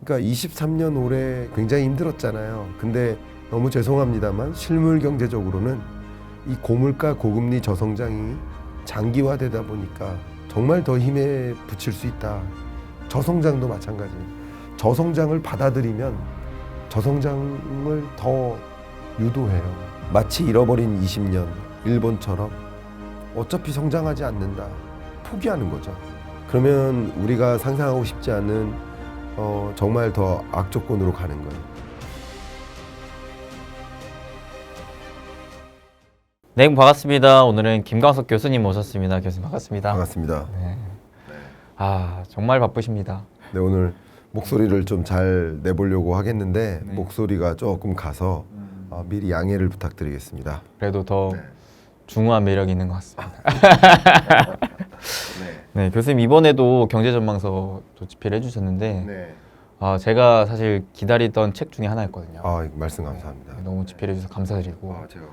그러니까 23년 올해 굉장히 힘들었잖아요. 근데 너무 죄송합니다만 실물 경제적으로는 이 고물가 고금리 저성장이 장기화되다 보니까 정말 더 힘에 부칠 수 있다. 저성장도 마찬가지입니다. 저성장을 받아들이면 저성장을 더 유도해요. 마치 잃어버린 20년 일본처럼 어차피 성장하지 않는다. 포기하는 거죠. 그러면 우리가 상상하고 싶지 않은 정말 더 악조건으로 가는 거예요. 네, 반갑습니다. 오늘은 김광석 교수님 모셨습니다. 교수님 반갑습니다. 반갑습니다. 네. 정말 바쁘십니다. 네, 오늘 목소리를 좀 잘 내보려고 하겠는데 네. 목소리가 조금 가서 미리 양해를 부탁드리겠습니다. 그래도 더 중후한 매력이 있는 것 같습니다. 네, 교수님 이번에도 경제전망서 집필해 주셨는데 제가 사실 기다리던 책 중에 하나였거든요. 말씀 감사합니다. 너무 집필해 주셔서 감사드리고 제가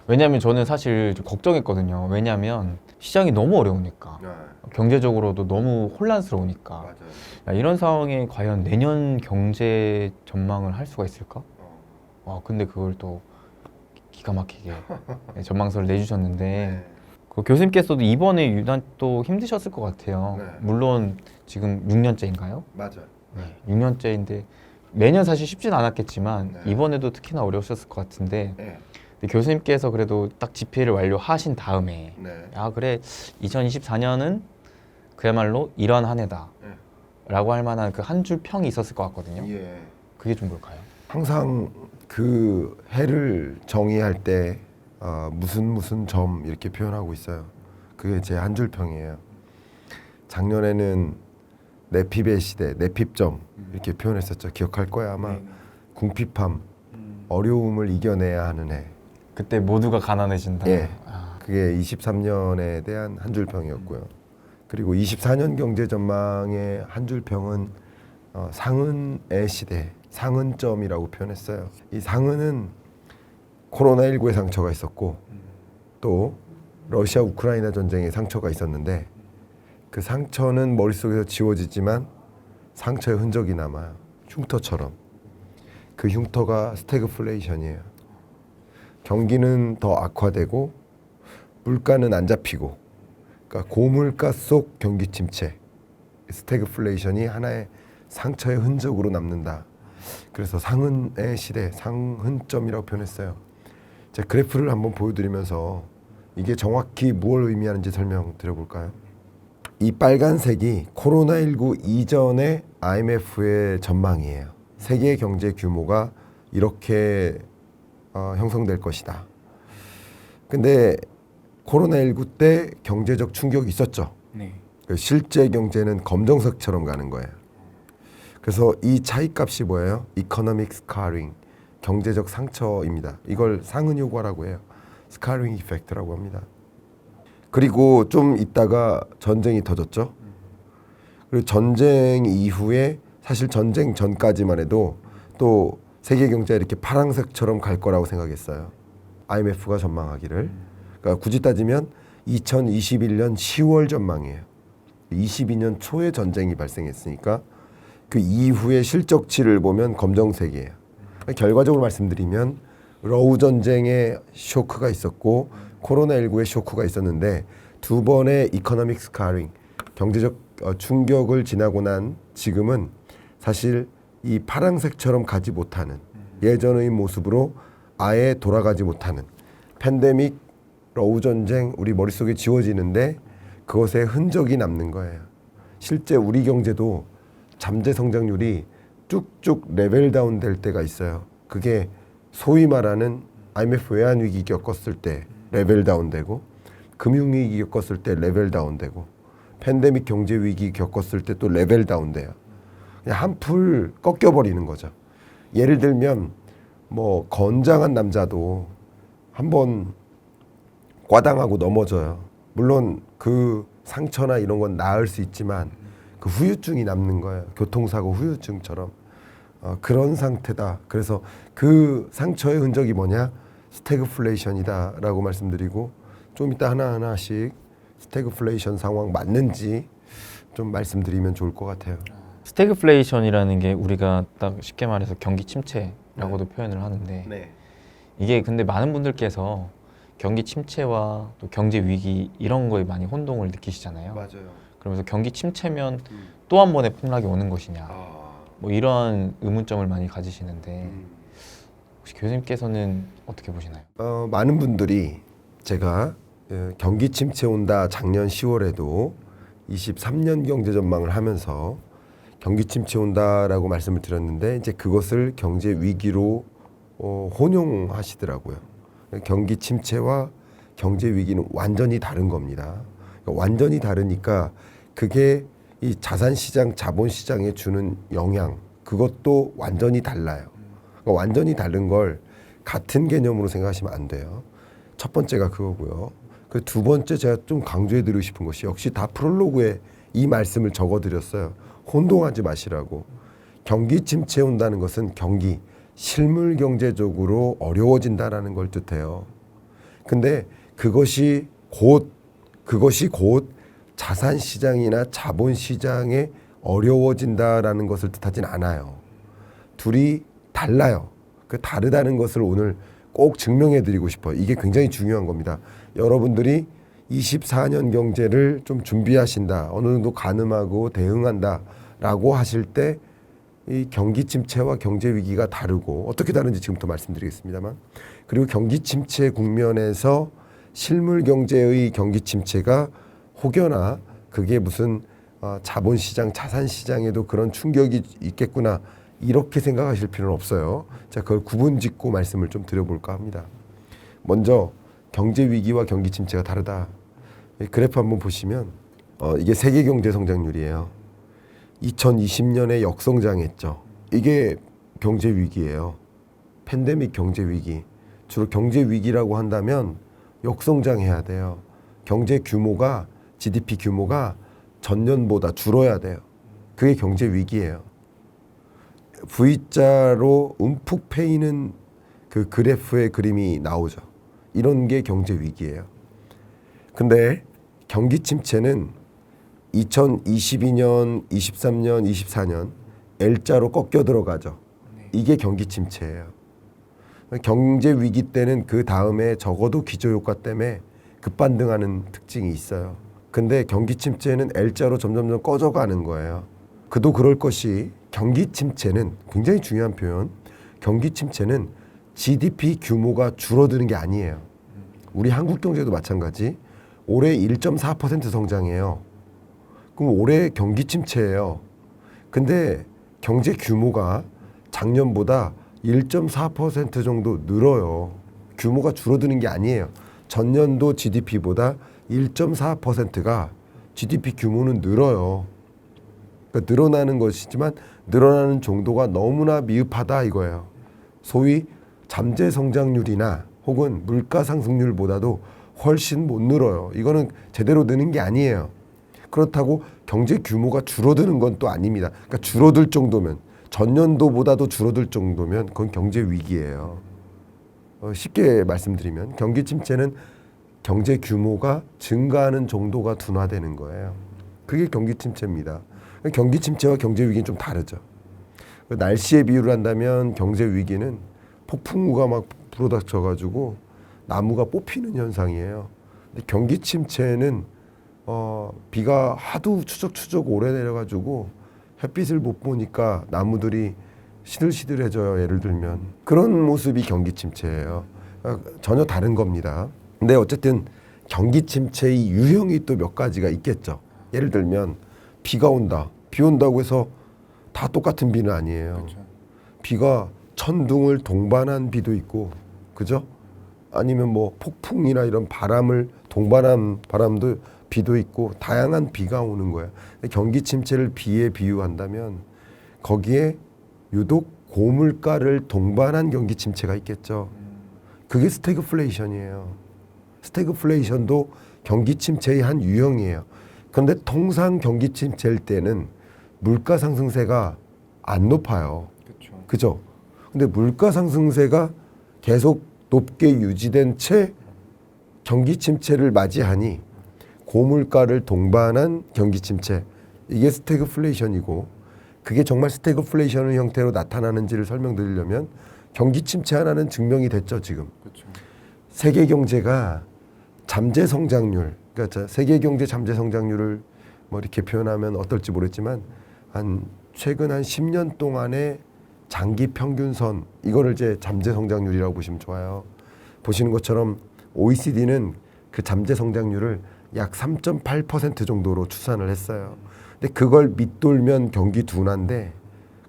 왜냐하면 저는 사실 좀 걱정했거든요. 왜냐하면 시장이 너무 어려우니까 경제적으로도 너무 혼란스러우니까 이런 상황에 과연 내년 경제 전망을 할 수가 있을까? 근데 그걸 또 기가 막히게 전망서를 내주셨는데 그 교수님께서도 이번에 유난 또 힘드셨을 것 같아요. 물론 지금 6년째인가요? 맞아요. 네, 6년째인데 매년 사실 쉽진 않았겠지만 이번에도 특히나 어려우셨을 것 같은데 근데 교수님께서 그래도 딱 집필을 완료하신 다음에 그래 2024년은 그야말로 이런 한 해다 라고 할 만한 그 한 줄 평이 있었을 것 같거든요. 그게 좀 뭘까요? 항상 그 해를 정의할 때 무슨 점 이렇게 표현하고 있어요. 그게 제 한 줄 평이에요. 작년에는 내핍의 시대, 내핍점 이렇게 표현했었죠. 기억할 거야 아마. 궁핍함, 어려움을 이겨내야 하는 해. 그때 모두가 가난해진다. 그게 23년에 대한 한 줄 평이었고요. 그리고 24년 경제 전망의 한 줄 평은 상흔의 시대, 상흔점이라고 표현했어요. 이 상흔은 코로나19의 상처가 있었고 또 러시아 우크라이나 전쟁의 상처가 있었는데 그 상처는 머릿속에서 지워지지만 상처의 흔적이 남아요. 흉터처럼. 그 흉터가 스태그플레이션이에요. 경기는 더 악화되고 물가는 안 잡히고 그러니까 고물가 속 경기 침체 스태그플레이션이 하나의 상처의 흔적으로 남는다. 그래서 상흔의 시대, 상흔점이라고 표현했어요. 제가 그래프를 한번 보여드리면서 이게 정확히 뭘 의미하는지 설명드려볼까요? 이 빨간색이 코로나19 이전의 IMF의 전망이에요. 세계 경제 규모가 이렇게 형성될 것이다. 근데 코로나19 때 경제적 충격이 있었죠. 실제 경제는 검정색처럼 가는 거예요. 그래서 이 차이값이 뭐예요? Economic Scarring, 경제적 상처입니다. 이걸 상흔 효과라고 해요. Scarring Effect라고 합니다. 그리고 좀 있다가 전쟁이 터졌죠. 그리고 전쟁 이후에 사실 전쟁 전까지만 해도 또 세계 경제가 이렇게 파란색처럼 갈 거라고 생각했어요. IMF가 전망하기를. 그러니까 굳이 따지면 2021년 10월 전망이에요. 22년 초에 전쟁이 발생했으니까 그 이후의 실적치를 보면 검정색이에요. 결과적으로 말씀드리면 러우 전쟁의 쇼크가 있었고 코로나19의 쇼크가 있었는데 두 번의 이코노믹 스카링, 경제적 충격을 지나고 난 지금은 사실 이 파란색처럼 가지 못하는 예전의 모습으로 아예 돌아가지 못하는 팬데믹, 러우 전쟁 우리 머릿속에 지워지는데 그것의 흔적이 남는 거예요. 실제 우리 경제도 잠재 성장률이 쭉쭉 레벨 다운 될 때가 있어요. 그게 소위 말하는 IMF 외환위기 겪었을 때 레벨 다운되고 금융위기 겪었을 때 레벨 다운되고 팬데믹 경제위기 겪었을 때 또 레벨 다운돼요. 그냥 한풀 꺾여버리는 거죠. 예를 들면 뭐 건장한 남자도 한번 과당하고 넘어져요. 물론 그 상처나 이런 건 나을 수 있지만 그 후유증이 남는 거예요. 교통사고 후유증처럼. 그런 상태다. 그래서 그 상처의 흔적이 뭐냐? 스태그플레이션이다 라고 말씀드리고 좀 이따 하나하나씩 스태그플레이션 상황 맞는지 좀 말씀드리면 좋을 것 같아요. 스태그플레이션이라는 게 우리가 딱 쉽게 말해서 경기 침체라고도 표현을 하는데 네. 이게 근데 많은 분들께서 경기 침체와 또 경제 위기 이런 거에 많이 혼동을 느끼시잖아요. 맞아요. 그러면서 경기 침체면 또 한 번의 폭락이 오는 것이냐 뭐 이런 의문점을 많이 가지시는데 혹시 교수님께서는 어떻게 보시나요? 많은 분들이 제가 경기 침체 온다 작년 10월에도 23년 경제 전망을 하면서 경기 침체 온다라고 말씀을 드렸는데 이제 그것을 경제 위기로 혼용하시더라고요. 경기 침체와 경제 위기는 완전히 다른 겁니다. 그러니까 완전히 다르니까 그게 이 자산 시장, 자본 시장에 주는 영향 그것도 완전히 달라요. 그러니까 완전히 다른 걸 같은 개념으로 생각하시면 안 돼요. 첫 번째가 그거고요. 그 두 번째 제가 좀 강조해 드리고 싶은 것이 역시 다 프롤로그에 이 말씀을 적어 드렸어요. 혼동하지 마시라고. 경기 침체 온다는 것은 경기 실물 경제적으로 어려워진다라는 걸 뜻해요. 근데 그것이 곧 자산 시장이나 자본 시장에 어려워진다라는 것을 뜻하진 않아요. 둘이 달라요. 그 다르다는 것을 오늘 꼭 증명해 드리고 싶어요. 이게 굉장히 중요한 겁니다. 여러분들이 24년 경제를 좀 준비하신다. 어느 정도 가늠하고 대응한다라고 하실 때 이 경기 침체와 경제 위기가 다르고 어떻게 다른지 지금부터 말씀드리겠습니다만 그리고 경기 침체 국면에서 실물 경제의 경기 침체가 혹여나 그게 무슨 자본시장, 자산시장에도 그런 충격이 있겠구나 이렇게 생각하실 필요는 없어요. 자, 그걸 구분짓고 말씀을 좀 드려볼까 합니다. 먼저 경제 위기와 경기 침체가 다르다. 그래프 한번 보시면 이게 세계 경제 성장률이에요. 2020년에 역성장했죠. 이게 경제 위기예요. 팬데믹 경제 위기. 주로 경제 위기라고 한다면 역성장해야 돼요. 경제 규모가 GDP 규모가 전년보다 줄어야 돼요. 그게 경제 위기예요. V자로 움푹 패이는 그 그래프의 그림이 나오죠. 이런 게 경제 위기예요. 근데 경기 침체는 2022년, 23년, 24년 L자로 꺾여 들어가죠. 이게 경기 침체예요. 경제 위기 때는 그 다음에 적어도 기저효과 때문에 급반등하는 특징이 있어요. 근데 경기 침체는 L자로 점점 꺼져가는 거예요. 그도 그럴 것이 경기 침체는 굉장히 중요한 표현. 경기 침체는 GDP 규모가 줄어드는 게 아니에요. 우리 한국 경제도 마찬가지. 올해 1.4% 성장해요. 그럼 올해 경기 침체예요. 근데 경제 규모가 작년보다 1.4% 정도 늘어요. 규모가 줄어드는 게 아니에요. 전년도 GDP보다 1.4%가 GDP 규모는 늘어요. 그러니까 늘어나는 것이지만 늘어나는 정도가 너무나 미흡하다 이거예요. 소위 잠재 성장률이나 혹은 물가 상승률보다도 훨씬 못 늘어요. 이거는 제대로 느는 게 아니에요. 그렇다고 경제 규모가 줄어드는 건 또 아닙니다. 그러니까 줄어들 정도면 전년도보다도 줄어들 정도면 그건 경제 위기예요. 쉽게 말씀드리면 경기 침체는 경제 규모가 증가하는 정도가 둔화되는 거예요. 그게 경기 침체입니다. 경기 침체와 경제 위기는 좀 다르죠. 날씨에 비유를 한다면 경제 위기는 폭풍우가 막 불어닥쳐가지고 나무가 뽑히는 현상이에요. 근데 경기 침체는 비가 하도 추적추적 오래 내려가지고 햇빛을 못 보니까 나무들이 시들시들해져요. 예를 들면 그런 모습이 경기 침체예요. 전혀 다른 겁니다. 근데 어쨌든 경기 침체의 유형이 또 몇 가지가 있겠죠. 예를 들면 비가 온다. 비 온다고 해서 다 똑같은 비는 아니에요. 그렇죠. 비가 천둥을 동반한 비도 있고, 그죠? 아니면 뭐 폭풍이나 이런 바람을 동반한 바람도 비도 있고 다양한 비가 오는 거예요. 경기 침체를 비에 비유한다면 거기에 유독 고물가를 동반한 경기 침체가 있겠죠. 그게 스태그플레이션이에요. 스태그플레이션도 경기 침체의 한 유형이에요. 그런데 통상 경기 침체일 때는 물가 상승세가 안 높아요. 그죠? 근데 물가 상승세가 계속 높게 유지된 채 경기 침체를 맞이하니 고물가를 동반한 경기 침체, 이게 스태그플레이션이고, 그게 정말 스태그플레이션 형태로 나타나는지를 설명드리려면 경기 침체 하나는 증명이 됐죠 지금. 그렇죠. 세계 경제가 잠재 성장률, 그러니까 세계 경제 잠재 성장률을 뭐 이렇게 표현하면 어떨지 모르겠지만 최근 한 10년 동안의 장기 평균선 이거를 이제 잠재 성장률이라고 보시면 좋아요. 보시는 것처럼 OECD는 그 잠재 성장률을 약 3.8% 정도로 추산을 했어요. 근데 그걸 밑돌면 경기 둔화인데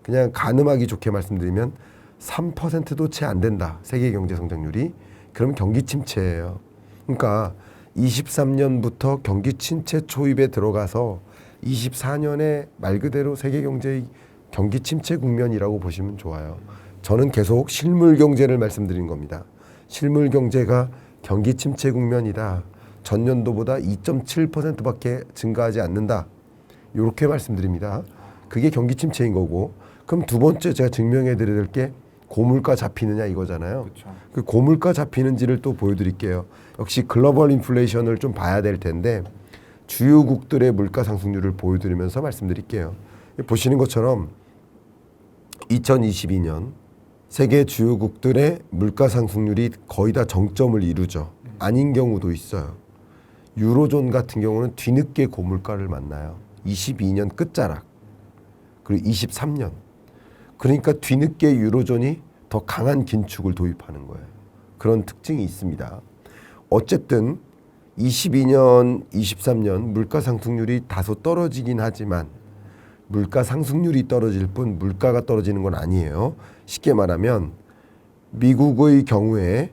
그냥 가늠하기 좋게 말씀드리면 3%도 채 안 된다. 세계 경제 성장률이. 그럼 경기 침체예요. 그러니까 23년부터 경기 침체 초입에 들어가서 24년에 말 그대로 세계 경제의 경기 침체 국면이라고 보시면 좋아요. 저는 계속 실물 경제를 말씀드린 겁니다. 실물 경제가 경기 침체 국면이다. 전년도보다 2.7%밖에 증가하지 않는다. 이렇게 말씀드립니다. 그게 경기 침체인 거고, 그럼 두 번째 제가 증명해 드릴 게 고물가 잡히느냐 이거잖아요. 그렇죠. 그 고물가 잡히는지를 또 보여드릴게요. 역시 글로벌 인플레이션을 좀 봐야 될 텐데 주요국들의 물가 상승률을 보여드리면서 말씀드릴게요. 보시는 것처럼 2022년 세계 주요국들의 물가 상승률이 거의 다 정점을 이루죠. 아닌 경우도 있어요. 유로존 같은 경우는 뒤늦게 고물가를 만나요. 22년 끝자락 그리고 23년. 그러니까 뒤늦게 유로존이 더 강한 긴축을 도입하는 거예요. 그런 특징이 있습니다. 어쨌든 22년, 23년 물가 상승률이 다소 떨어지긴 하지만 물가 상승률이 떨어질 뿐 물가가 떨어지는 건 아니에요. 쉽게 말하면 미국의 경우에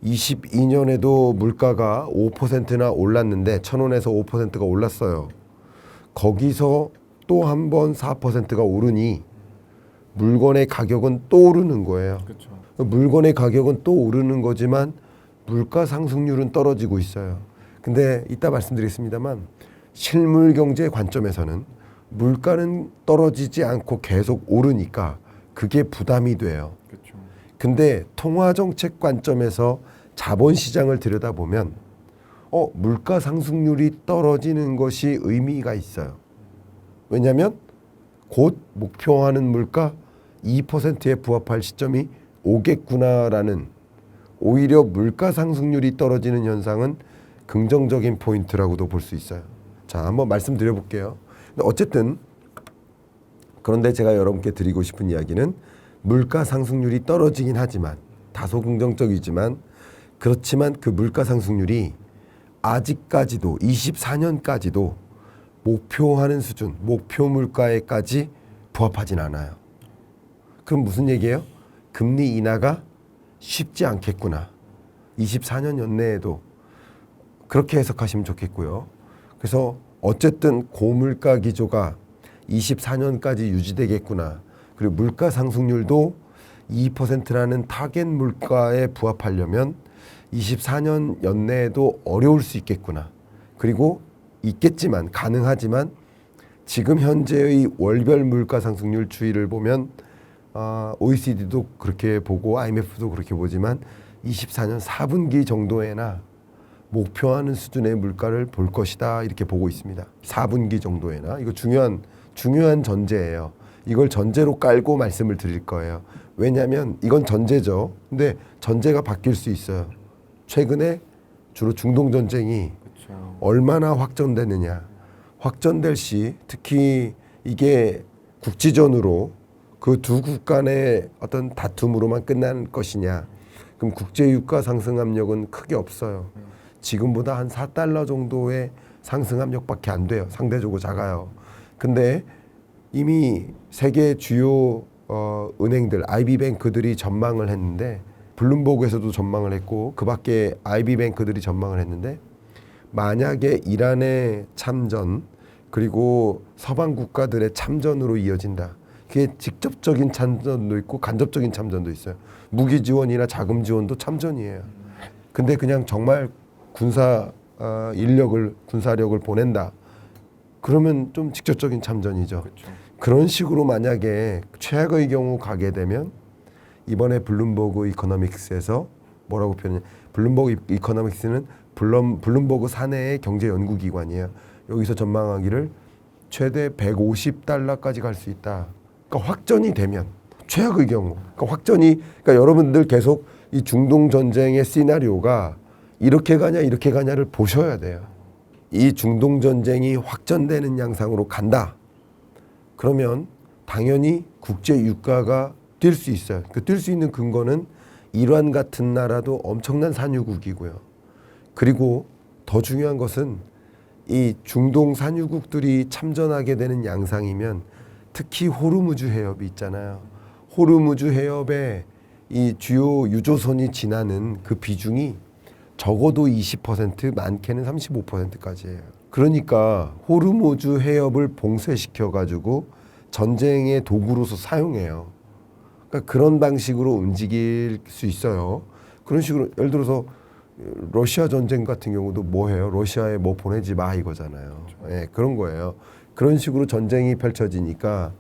22년에도 물가가 5%나 올랐는데 1,000원에서 5%가 올랐어요. 거기서 또 한 번 4%가 오르니 물건의 가격은 또 오르는 거예요. 그렇죠. 물건의 가격은 또 오르는 거지만 물가 상승률은 떨어지고 있어요. 근데 이따 말씀드리겠습니다만 실물 경제 관점에서는 물가는 떨어지지 않고 계속 오르니까 그게 부담이 돼요. 그렇죠. 근데 통화 정책 관점에서 자본 시장을 들여다보면 물가 상승률이 떨어지는 것이 의미가 있어요. 왜냐하면 곧 목표하는 물가 2%에 부합할 시점이 오겠구나라는 오히려 물가 상승률이 떨어지는 현상은 긍정적인 포인트라고도 볼 수 있어요. 자, 한번 말씀드려 볼게요. 어쨌든 그런데 제가 여러분께 드리고 싶은 이야기는 물가 상승률이 떨어지긴 하지만 다소 긍정적이지만 그렇지만 그 물가 상승률이 아직까지도 24년까지도 목표하는 수준, 목표 물가에까지 부합하진 않아요. 그럼 무슨 얘기예요? 금리 인하가 쉽지 않겠구나. 24년 연내에도 그렇게 해석하시면 좋겠고요. 그래서 어쨌든 고물가 기조가 24년까지 유지되겠구나. 그리고 물가 상승률도 2%라는 타겟 물가에 부합하려면 24년 연내에도 어려울 수 있겠구나. 그리고 있겠지만 가능하지만 지금 현재의 월별 물가 상승률 추이를 보면 OECD도 그렇게 보고 IMF도 그렇게 보지만 24년 4분기 정도에나 목표하는 수준의 물가를 볼 것이다 이렇게 보고 있습니다. 4분기 정도에나. 이거 중요한 전제예요. 이걸 전제로 깔고 말씀을 드릴 거예요. 왜냐하면 이건 전제죠. 근데 전제가 바뀔 수 있어요. 최근에 주로 중동 전쟁이 그렇죠. 얼마나 확전되느냐. 확전될 시 특히 이게 국지전으로 그 두 국가 간의 어떤 다툼으로만 끝날 것이냐. 그럼 국제 유가 상승 압력은 크게 없어요. 지금보다 한 4달러 정도의 상승 압력밖에 안 돼요. 상대적으로 작아요. 근데 이미 세계 주요 은행들, IB뱅크들이 전망을 했는데 블룸버그에서도 전망을 했고 그 밖에 IB뱅크들이 전망을 했는데 만약에 이란의 참전 그리고 서방 국가들의 참전으로 이어진다. 그게 직접적인 참전도 있고 간접적인 참전도 있어요. 무기 지원이나 자금 지원도 참전이에요. 근데 그냥 정말 군사 군사력을 보낸다. 그러면 좀 직접적인 참전이죠. 그렇죠. 그런 식으로 만약에 최악의 경우 가게 되면 이번에 블룸버그 이코노믹스에서 뭐라고 표현해? 블룸버그 이코노믹스는 블룸버그 사내의 경제 연구기관이에요. 여기서 전망하기를 최대 150달러까지 갈 수 있다. 그러니까 확전이 되면 최악의 경우, 그러니까 여러분들 계속 이 중동 전쟁의 시나리오가 이렇게 가냐를 보셔야 돼요. 이 중동 전쟁이 확전되는 양상으로 간다. 그러면 당연히 국제 유가가 뛸 수 있어요. 그 뛸 수 있는 근거는 이란 같은 나라도 엄청난 산유국이고요. 그리고 더 중요한 것은 이 중동 산유국들이 참전하게 되는 양상이면 특히 호르무즈 해협이 있잖아요. 호르무즈 해협에 이 주요 유조선이 지나는 그 비중이 적어도 20%, 많게는 35%까지예요. 그러니까 호르무즈 해협을 봉쇄시켜 가지고 전쟁의 도구로서 사용해요. 그러니까 그런 방식으로 움직일 수 있어요. 그런 식으로 예를 들어서 러시아 전쟁 같은 경우도 뭐 해요? 러시아에 뭐 보내지 마 이거잖아요. 예, 그런 거예요. 그런 식으로 전쟁이 펼쳐지니까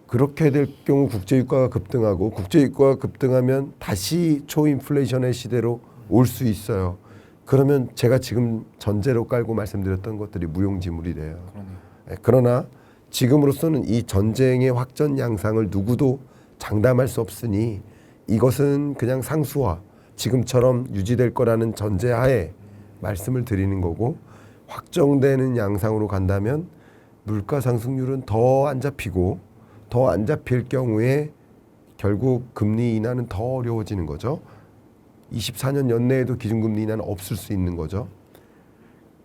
그렇게 될 경우 국제유가가 급등하고 국제유가가 급등하면 다시 초인플레이션의 시대로 올 수 있어요. 그러면 제가 지금 전제로 깔고 말씀드렸던 것들이 무용지물이 돼요. 예, 그러나 지금으로서는 이 전쟁의 확전 양상을 누구도 장담할 수 없으니 이것은 그냥 상수화, 지금처럼 유지될 거라는 전제하에 말씀을 드리는 거고, 확정되는 양상으로 간다면 물가 상승률은 더 안 잡히고 더 안 잡힐 경우에 결국 금리 인하는 더 어려워지는 거죠. 24년 연내에도 기준금리 인하는 없을 수 있는 거죠.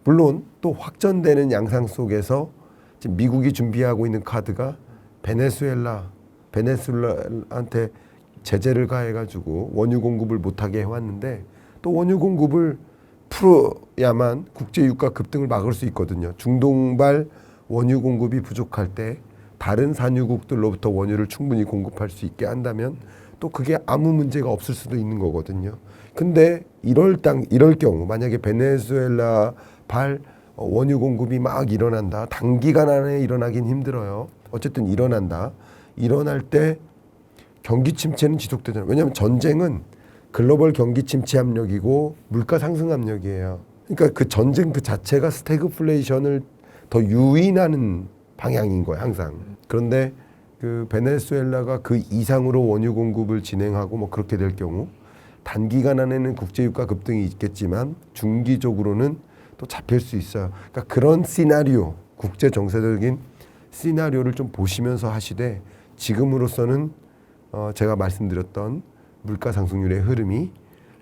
물론 또 확전되는 양상 속에서 지금 미국이 준비하고 있는 카드가 베네수엘라한테 제재를 가해가지고 원유 공급을 못하게 해왔는데, 또 원유 공급을 풀어야만 국제유가 급등을 막을 수 있거든요. 중동발 원유 공급이 부족할 때 다른 산유국들로부터 원유를 충분히 공급할 수 있게 한다면 또 그게 아무 문제가 없을 수도 있는 거거든요. 근데 이럴 경우 만약에 베네수엘라발 원유 공급이 막 일어난다. 단기간 안에 일어나긴 힘들어요. 어쨌든 일어날 때 경기 침체는 지속되잖아요. 왜냐하면 전쟁은 글로벌 경기 침체 압력이고 물가 상승 압력이에요. 그러니까 그 전쟁 그 자체가 스태그플레이션을 더 유인하는 방향인 거예요, 항상. 그런데 그 베네수엘라가 그 이상으로 원유 공급을 진행하고 뭐 그렇게 될 경우 단기간 안에는 국제유가 급등이 있겠지만 중기적으로는 또 잡힐 수 있어요. 그러니까 그런 시나리오, 국제 정세적인 시나리오를 좀 보시면서 하시되, 지금으로서는 제가 말씀드렸던 물가 상승률의 흐름이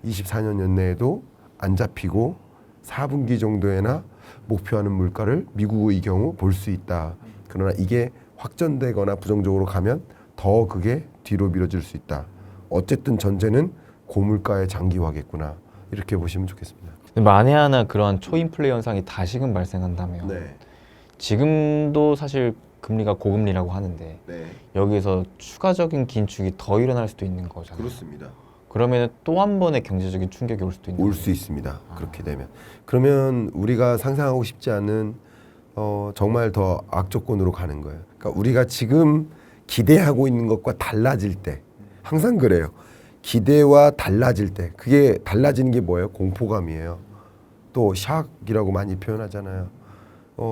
24년 연내에도 안 잡히고 4분기 정도에나 목표하는 물가를 미국의 경우 볼 수 있다. 그러나 이게 확전되거나 부정적으로 가면 더 그게 뒤로 미뤄질 수 있다. 어쨌든 전제는 고물가의 장기화겠구나. 이렇게 보시면 좋겠습니다. 만에 하나 그러한 초인플레 현상이 다시금 발생한다면 네. 지금도 사실 금리가 고금리라고 하는데 네. 여기서 추가적인 긴축이 더 일어날 수도 있는 거잖아요. 그렇습니다. 그러면 또 한 번의 경제적인 충격이 올 수도 있는 올 수 있습니다. 그렇게 되면. 그러면 우리가 상상하고 싶지 않은 정말 더 악조건으로 가는 거예요. 그러니까 우리가 지금 기대하고 있는 것과 달라질 때, 항상 그래요. 기대와 달라질 때, 그게 달라지는 게 뭐예요? 공포감이에요. 또 샥이라고 많이 표현하잖아요.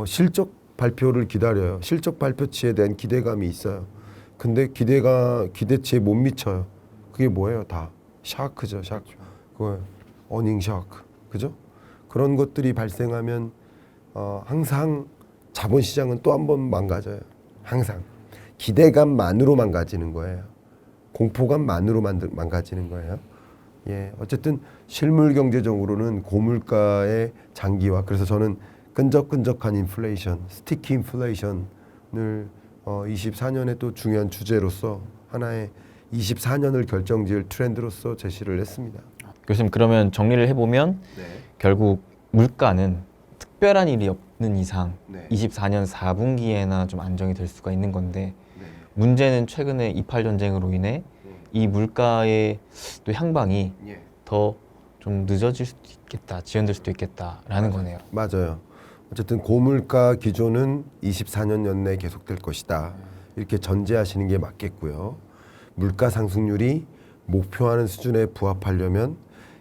실적 발표를 기다려요. 실적 발표치에 대한 기대감이 있어요. 근데 기대치에 못 미쳐요. 그게 뭐예요? 다 샤크죠, 샤크. 그 어닝 샤크, 그죠? 그런 것들이 발생하면 항상 자본시장은 또 한 번 망가져요. 항상 기대감만으로 망가지는 거예요. 공포감만으로 망가지는 거예요. 예, 어쨌든 실물 경제적으로는 고물가의 장기화. 그래서 저는 끈적끈적한 인플레이션, 스티키 인플레이션을 24년에 또 중요한 주제로서 하나의 24년을 결정지을 트렌드로서 제시를 했습니다. 교수님, 그러면 정리를 해보면 네. 결국 물가는 특별한 일이 없는 이상 네. 24년 4분기에나 좀 안정이 될 수가 있는 건데, 네. 문제는 최근에 이팔 전쟁으로 인해 이 물가의 또 향방이 예. 더 좀 늦어질 수도 있겠다, 지연될 수도 있겠다라는 거네요. 맞아요. 어쨌든 고물가 기조는 24년 연내에 계속될 것이다. 이렇게 전제하시는 게 맞겠고요. 물가 상승률이 목표하는 수준에 부합하려면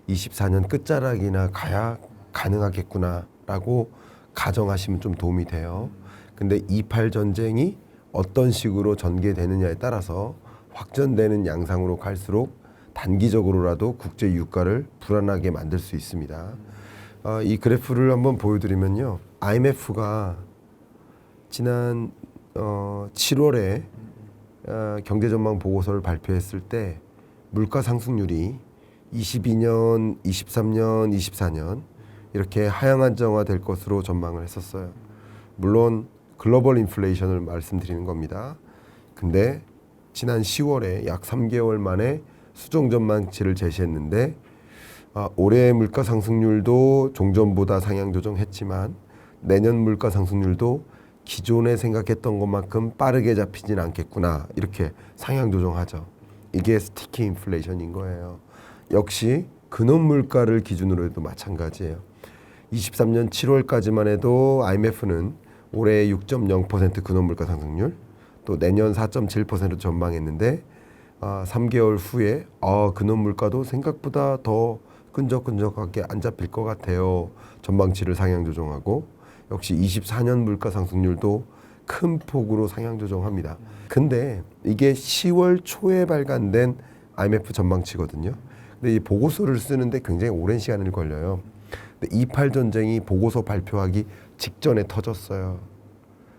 24년 끝자락이나 가야 가능하겠구나라고 가정하시면 좀 도움이 돼요. 근데 28 전쟁이 어떤 식으로 전개되느냐에 따라서 확전되는 양상으로 갈수록 단기적으로라도 국제 유가를 불안하게 만들 수 있습니다. 이 그래프를 한번 보여드리면요. IMF가 지난 7월에 경제 전망 보고서를 발표했을 때 물가 상승률이 22년, 23년, 24년 이렇게 하향 안정화될 것으로 전망을 했었어요. 물론 글로벌 인플레이션을 말씀드리는 겁니다. 근데 지난 10월에 약 3개월 만에 수정 전망치를 제시했는데 올해 물가 상승률도 종전보다 상향 조정했지만 내년 물가 상승률도 기존에 생각했던 것만큼 빠르게 잡히진 않겠구나 이렇게 상향 조정하죠. 이게 스티키 인플레이션인 거예요. 역시 근원 물가를 기준으로 해도 마찬가지예요. 23년 7월까지만 해도 IMF는 올해 6.0% 근원 물가 상승률 또 내년 4.7% 전망했는데 3개월 후에 근원 물가도 생각보다 더 끈적끈적하게 안 잡힐 것 같아요. 전망치를 상향 조정하고 역시 24년 물가 상승률도 큰 폭으로 상향 조정합니다. 근데 이게 10월 초에 발간된 IMF 전망치거든요. 근데 이 보고서를 쓰는데 굉장히 오랜 시간이 걸려요. 근데 28 전쟁이 보고서 발표하기 직전에 터졌어요.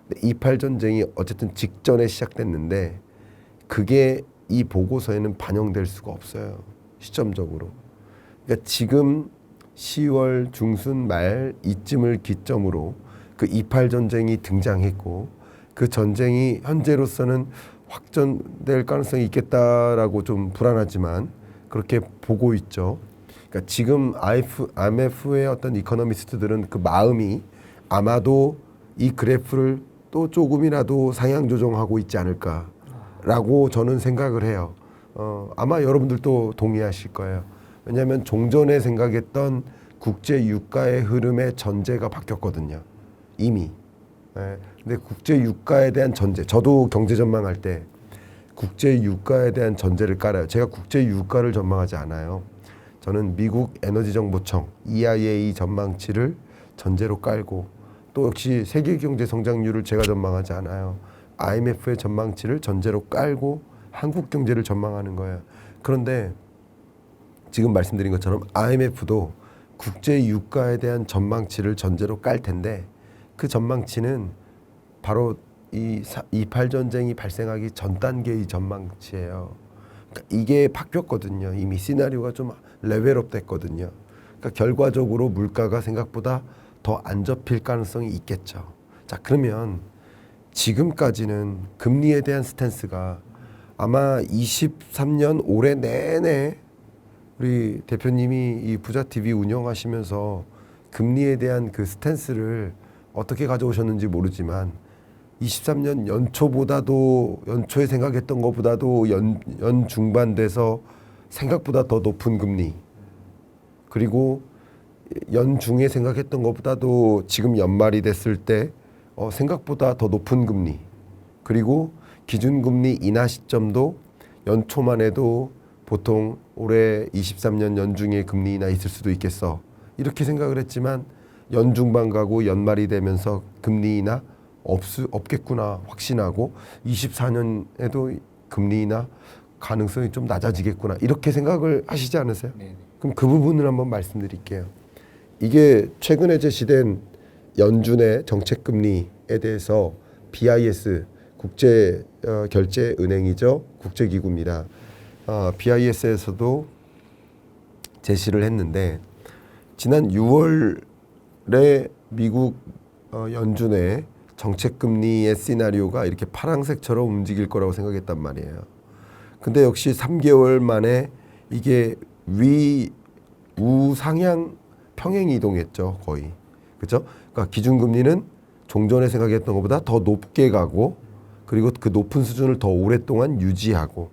근데 28 전쟁이 어쨌든 직전에 시작됐는데 그게 이 보고서에는 반영될 수가 없어요. 시점적으로. 그러니까 지금 10월 중순 말 이쯤을 기점으로 그 28 전쟁이 등장했고 그 전쟁이 현재로서는 확전될 가능성이 있겠다라고 좀 불안하지만 그렇게 보고 있죠. 그러니까 지금 IMF의 어떤 이코노미스트들은 그 마음이 아마도 이 그래프를 또 조금이라도 상향 조정하고 있지 않을까라고 저는 생각을 해요. 아마 여러분들도 동의하실 거예요. 왜냐하면 종전에 생각했던 국제 유가의 흐름의 전제가 바뀌었거든요. 이미. 근데 국제 유가에 대한 전제, 저도 경제 전망할 때 국제 유가에 대한 전제를 깔아요. 제가 국제 유가를 전망하지 않아요. 저는 미국 에너지 정보청 EIA 전망치를 전제로 깔고 또 역시 세계 경제 성장률을 제가 전망하지 않아요. IMF의 전망치를 전제로 깔고 한국 경제를 전망하는 거예요. 그런데 지금 말씀드린 것처럼 IMF도 국제 유가에 대한 전망치를 전제로 깔 텐데 그 전망치는 바로 이 28 전쟁이 발생하기 전 단계의 전망치예요. 그러니까 이게 바뀌었거든요. 이미 시나리오가 좀 레벨업 됐거든요. 그러니까 결과적으로 물가가 생각보다 더 안 접힐 가능성이 있겠죠. 자, 그러면 지금까지는 금리에 대한 스탠스가 아마 23년 올해 내내 우리 대표님이 이 부자TV 운영하시면서 금리에 대한 그 스탠스를 어떻게 가져오셨는지 모르지만 23년 연초에 생각했던 것보다도 연 중반 돼서 생각보다 더 높은 금리 그리고 연중에 생각했던 것보다도 지금 연말이 됐을 때 생각보다 더 높은 금리 그리고 기준금리 인하 시점도 연초만 해도 보통 올해 23년 연중에 금리 인하 있을 수도 있겠어 이렇게 생각을 했지만 연중반 가고 연말이 되면서 금리 인하 없겠구나 확신하고 24년에도 금리 인하 가능성이 좀 낮아지겠구나 이렇게 생각을 하시지 않으세요? 네네. 그럼 그 부분을 한번 말씀드릴게요. 이게 최근에 제시된 연준의 정책금리에 대해서 BIS 국제결제은행이죠. 국제기구입니다. BIS에서도 제시를 했는데 지난 6월에 미국 연준의 정책금리의 시나리오가 이렇게 파란색처럼 움직일 거라고 생각했단 말이에요. 근데 역시 3개월 만에 이게 우상향 평행 이동했죠. 거의. 그렇죠? 그러니까 기준금리는 종전에 생각했던 것보다 더 높게 가고 그리고 그 높은 수준을 더 오랫동안 유지하고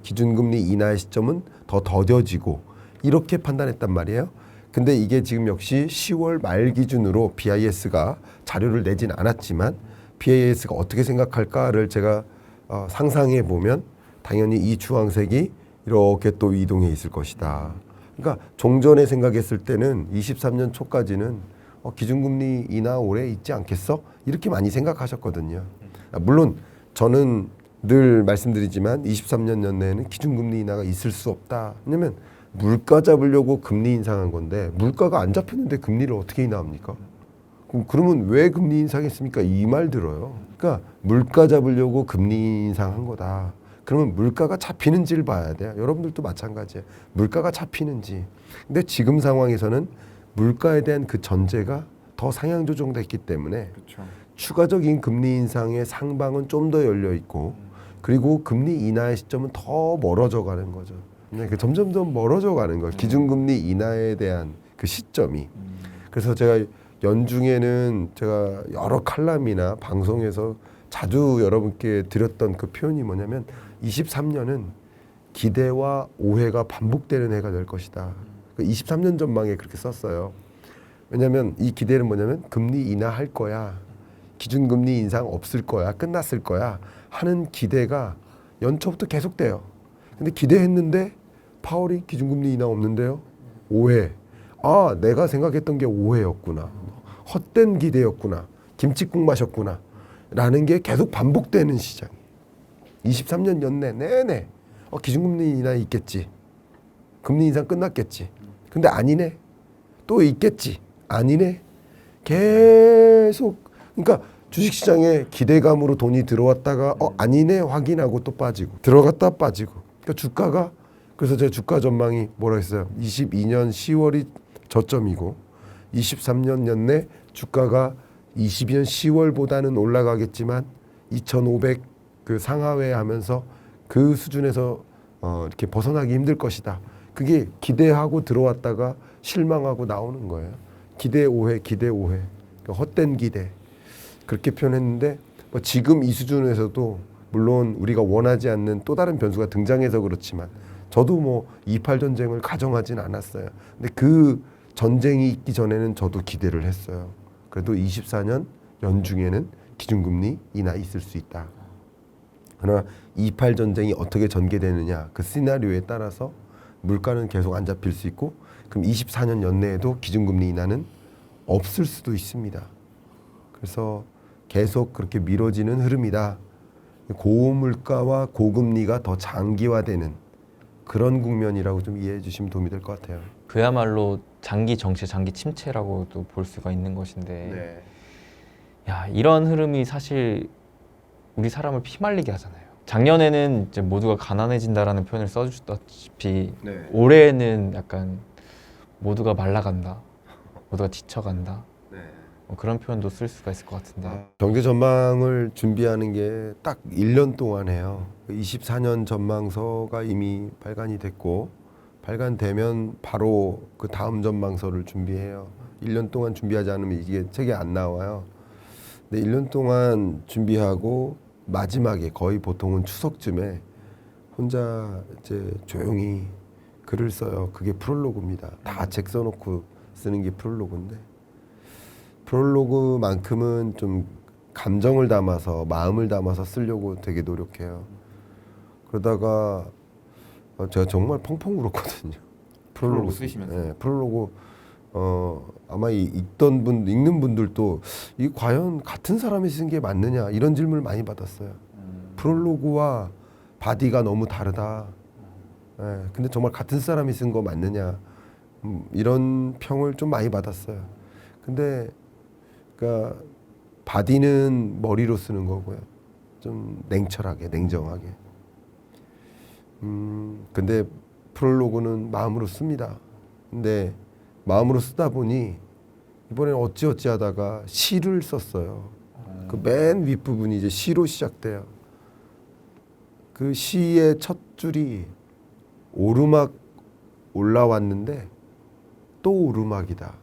기준금리 인하의 시점은 더 더뎌지고 이렇게 판단했단 말이에요. 근데 이게 지금 역시 10월 말 기준으로 BIS가 자료를 내진 않았지만 BIS가 어떻게 생각할까를 제가 상상해 보면 당연히 이 주황색이 이렇게 또 이동해 있을 것이다. 그러니까 종전에 생각했을 때는 23년 초까지는 기준금리 인하 올해 있지 않겠어? 이렇게 많이 생각하셨거든요. 물론 저는 늘 말씀드리지만 23년 연내에는 기준금리 인하가 있을 수 없다. 왜냐면 물가 잡으려고 금리 인상한 건데 물가가 안 잡혔는데 금리를 어떻게 인하합니까? 그러면 왜 금리 인상했습니까? 이 말 들어요. 그러니까 물가 잡으려고 금리 인상한 거다. 그러면 물가가 잡히는지를 봐야 돼요. 여러분들도 마찬가지예요. 물가가 잡히는지. 근데 지금 상황에서는 물가에 대한 그 전제가 더 상향 조정됐기 때문에 그렇죠. 추가적인 금리 인상의 상방은 좀 더 열려 있고 그리고 금리 인하의 시점은 더 멀어져 가는 거죠. 점점 더 멀어져 가는 거예요. 기준금리 인하에 대한 그 시점이. 그래서 제가 연중에는 제가 여러 칼럼이나 방송에서 자주 여러분께 드렸던 그 표현이 뭐냐면 23년은 기대와 오해가 반복되는 해가 될 것이다. 23년 전망에 그렇게 썼어요. 왜냐하면 이 기대는 뭐냐면 금리 인하할 거야. 기준금리 인상 없을 거야. 끝났을 거야. 하는 기대가 연초부터 계속돼요. 근데 기대했는데 파월이 기준금리 인하 없는데요. 오해. 아, 내가 생각했던 게 오해였구나. 헛된 기대였구나. 김칫국 마셨구나. 라는 게 계속 반복되는 시장이에요. 23년 연내 내내 기준금리 인하 있겠지. 금리 인상 끝났겠지. 근데 아니네. 또 있겠지. 아니네. 계속 그러니까 주식시장에 기대감으로 돈이 들어왔다가 아니네 확인하고 또 빠지고 들어갔다 빠지고 그러니까 주가가 그래서 제가 주가 전망이 뭐라 했어요. 22년 10월이 저점이고 23년 연내 주가가 22년 10월보다는 올라가겠지만 2,500 그 상하회 하면서 그 수준에서 이렇게 벗어나기 힘들 것이다. 그게 기대하고 들어왔다가 실망하고 나오는 거예요. 기대 오해, 기대 오해. 그러니까 헛된 기대. 그렇게 표현했는데 뭐 지금 이 수준에서도 물론 우리가 원하지 않는 또 다른 변수가 등장해서 그렇지만 저도 뭐 2.8 전쟁을 가정하진 않았어요. 근데 그 전쟁이 있기 전에는 저도 기대를 했어요. 그래도 24년 연중에는 기준금리 인하 있을 수 있다. 그러나 2.8 전쟁이 어떻게 전개되느냐 그 시나리오에 따라서 물가는 계속 안 잡힐 수 있고 그럼 24년 연내에도 기준금리 인하는 없을 수도 있습니다. 그래서 계속 그렇게 미뤄지는 흐름이다. 고물가와 고금리가 더 장기화되는 그런 국면이라고 좀 이해해 주시면 도움이 될 것 같아요. 그야말로 장기 정체, 장기 침체라고도 볼 수가 있는 것인데 야, 이런 흐름이 사실 우리 사람을 피말리게 하잖아요. 작년에는 이제 모두가 가난해진다라는 표현을 써주셨다시피 올해는 약간 모두가 말라간다, 모두가 지쳐간다 뭐 그런 표현도 쓸 수가 있을 것 같은데 경제 전망을 준비하는 게 딱 1년 동안 해요. 24년 전망서가 이미 발간이 됐고 발간되면 바로 그 다음 전망서를 준비해요. 1년 동안 준비하지 않으면 이게 책에 안 나와요. 근데 1년 동안 준비하고 마지막에 거의 보통은 추석쯤에 혼자 이제 조용히 글을 써요. 그게 프롤로그입니다. 다 책 써놓고 쓰는 게 프롤로그인데 프롤로그만큼은 좀 감정을 담아서 마음을 담아서 쓰려고 되게 노력해요. 그러다가 제가 정말 펑펑 울었거든요. 프롤로그 쓰시면서? 네, 프롤로그 아마 읽는 분들도 이 과연 같은 사람이 쓴 게 맞느냐 이런 질문을 많이 받았어요. 프롤로그와 바디가 너무 다르다. 근데 정말 같은 사람이 쓴 거 맞느냐 이런 평을 좀 많이 받았어요. 근데 그러니까 바디는 머리로 쓰는 거고요. 좀 냉철하게, 냉정하게. 근데 프롤로그는 마음으로 씁니다. 근데 마음으로 쓰다 보니 이번에는 어찌어찌 하다가 시를 썼어요. 그 맨 윗부분이 이제 시로 시작돼요. 그 시의 첫 줄이 오르막 올라왔는데 또 오르막이다.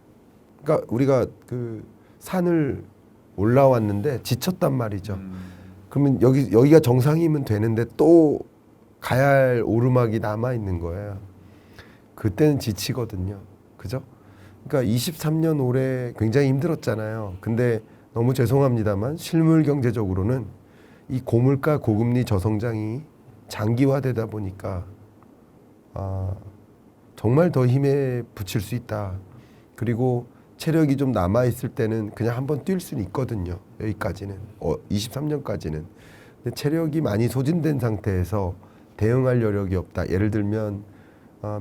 그러니까 우리가 그 산을 올라왔는데 지쳤단 말이죠. 그러면 여기가 정상이면 되는데 또 가야 할 오르막이 남아 있는 거예요. 그때는 지치거든요. 그죠? 그러니까 23년 올해 굉장히 힘들었잖아요. 근데 너무 죄송합니다만 실물 경제적으로는 이 고물가 고금리 저성장이 장기화되다 보니까 정말 더 힘에 부칠 수 있다. 그리고 체력이 좀 남아 있을 때는 그냥 한번 뛸 수는 있거든요. 여기까지는 23년까지는. 근데 체력이 많이 소진된 상태에서 대응할 여력이 없다. 예를 들면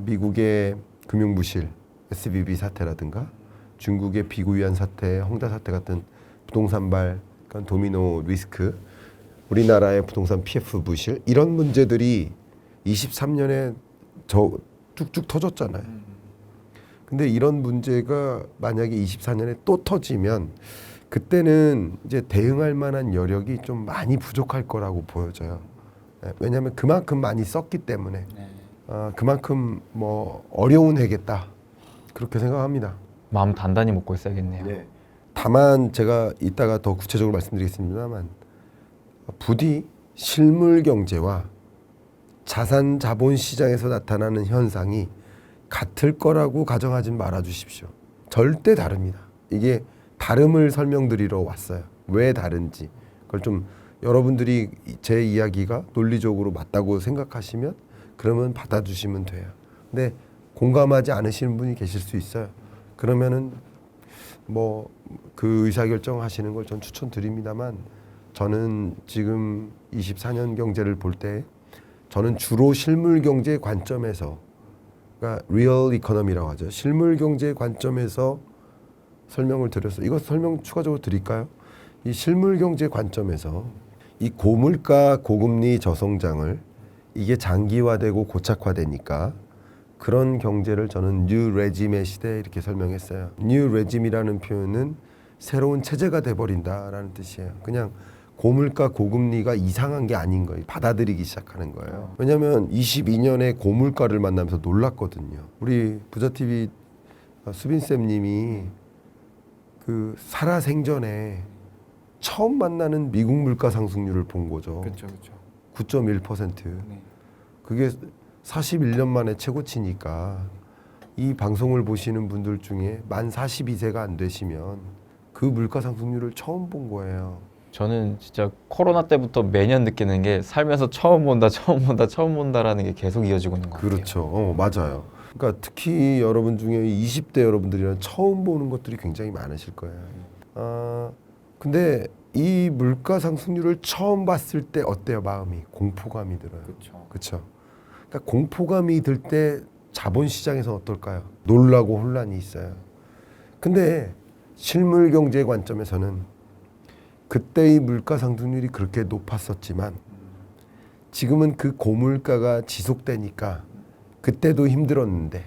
미국의 금융부실 SVB 사태라든가 중국의 비구이안 사태, 홍다 사태 같은 부동산발, 그러니까 도미노 리스크, 우리나라의 부동산 PF 부실 이런 문제들이 23년에 쭉쭉 터졌잖아요. 근데 이런 문제가 만약에 24년에 또 터지면 그때는 이제 대응할 만한 여력이 좀 많이 부족할 거라고 보여져요. 왜냐하면 그만큼 많이 썼기 때문에 그만큼 뭐 어려운 해겠다 그렇게 생각합니다. 마음 단단히 먹고 있어야겠네요. 다만 제가 이따가 더 구체적으로 말씀드리겠습니다만 부디 실물 경제와 자산 자본 시장에서 나타나는 현상이 같을 거라고 가정하지 말아 주십시오. 절대 다릅니다. 이게 다름을 설명드리러 왔어요. 왜 다른지. 그걸 좀 여러분들이 제 이야기가 논리적으로 맞다고 생각하시면 그러면 받아주시면 돼요. 근데 공감하지 않으시는 분이 계실 수 있어요. 그러면은 뭐 그 의사결정 하시는 걸 전 추천드립니다만 저는 지금 24년 경제를 볼 때 저는 주로 실물 경제 관점에서 그러니까 리얼 이코노미라고 하죠. 실물 경제 관점에서 설명을 드렸어요. 이것 설명 추가적으로 드릴까요? 이 실물 경제 관점에서 이 고물가 고금리 저성장을 이게 장기화되고 고착화되니까 그런 경제를 저는 뉴 레짐의 시대 이렇게 설명했어요. 뉴 레짐이라는 표현은 새로운 체제가 돼버린다라는 뜻이에요. 그냥 고물가 고금리가 이상한 게 아닌 거예요. 받아들이기 시작하는 거예요. 왜냐하면 22년에 고물가를 만나면서 놀랐거든요. 우리 부자TV 수빈쌤님이 그 살아생전에 처음 만나는 미국 물가 상승률을 본 거죠. 그렇죠. 9.1%. 그게 41년 만에 최고치니까 이 방송을 보시는 분들 중에 만 42세가 안 되시면 그 물가 상승률을 처음 본 거예요. 저는 진짜 코로나 때부터 매년 느끼는 게 살면서 처음 본다라는 게 계속 이어지고 있는 것 같아요. 그렇죠. 맞아요. 그러니까 특히 여러분 중에 20대 여러분들이랑 처음 보는 것들이 굉장히 많으실 거예요. 근데 이 물가 상승률을 처음 봤을 때 어때요? 마음이 공포감이 들어요. 그렇죠. 그러니까 공포감이 들 때 자본시장에서 어떨까요? 놀라고 혼란이 있어요. 근데 실물 경제 관점에서는 그때의 물가 상승률이 그렇게 높았었지만 지금은 그 고물가가 지속되니까 그때도 힘들었는데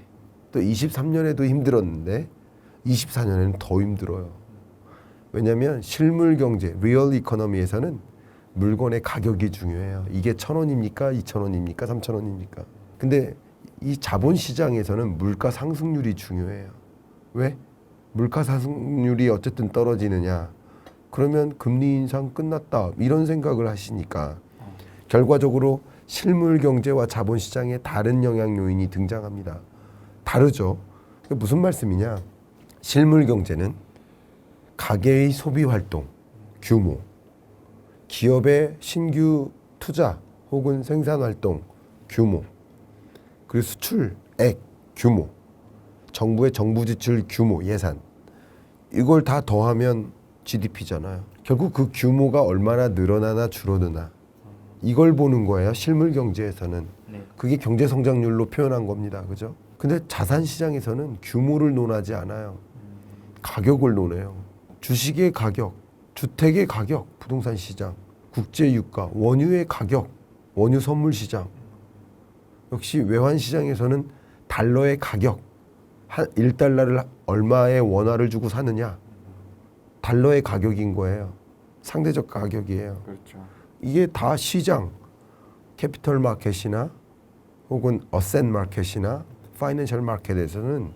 또 23년에도 힘들었는데 24년에는 더 힘들어요. 왜냐하면 실물 경제, 리얼 이코노미에서는 물건의 가격이 중요해요. 이게 1,000원입니까? 2,000원입니까? 3,000원입니까? 근데 이 자본시장에서는 물가 상승률이 중요해요. 왜? 물가 상승률이 어쨌든 떨어지느냐? 그러면 금리 인상 끝났다. 이런 생각을 하시니까 결과적으로 실물 경제와 자본시장에 다른 영향 요인이 등장합니다. 다르죠. 무슨 말씀이냐? 실물 경제는 가계의 소비 활동, 규모, 기업의 신규 투자 혹은 생산 활동, 규모, 그리고 수출액, 규모, 정부의 정부 지출 규모, 예산 이걸 다 더하면 GDP잖아요. 결국 그 규모가 얼마나 늘어나나 줄어드나 이걸 보는 거예요. 실물 경제에서는. 그게 경제 성장률로 표현한 겁니다. 그죠? 근데 자산 시장에서는 규모를 논하지 않아요. 가격을 논해요. 주식의 가격, 주택의 가격, 부동산 시장, 국제 유가, 원유의 가격, 원유 선물 시장. 역시 외환 시장에서는 달러의 가격, 한 1달러를 얼마의 원화를 주고 사느냐. 달러의 가격인 거예요. 상대적 가격이에요. 그렇죠. 이게 다 시장, 캐피털 마켓이나 혹은 어셋 마켓이나 파이낸셜 마켓에서는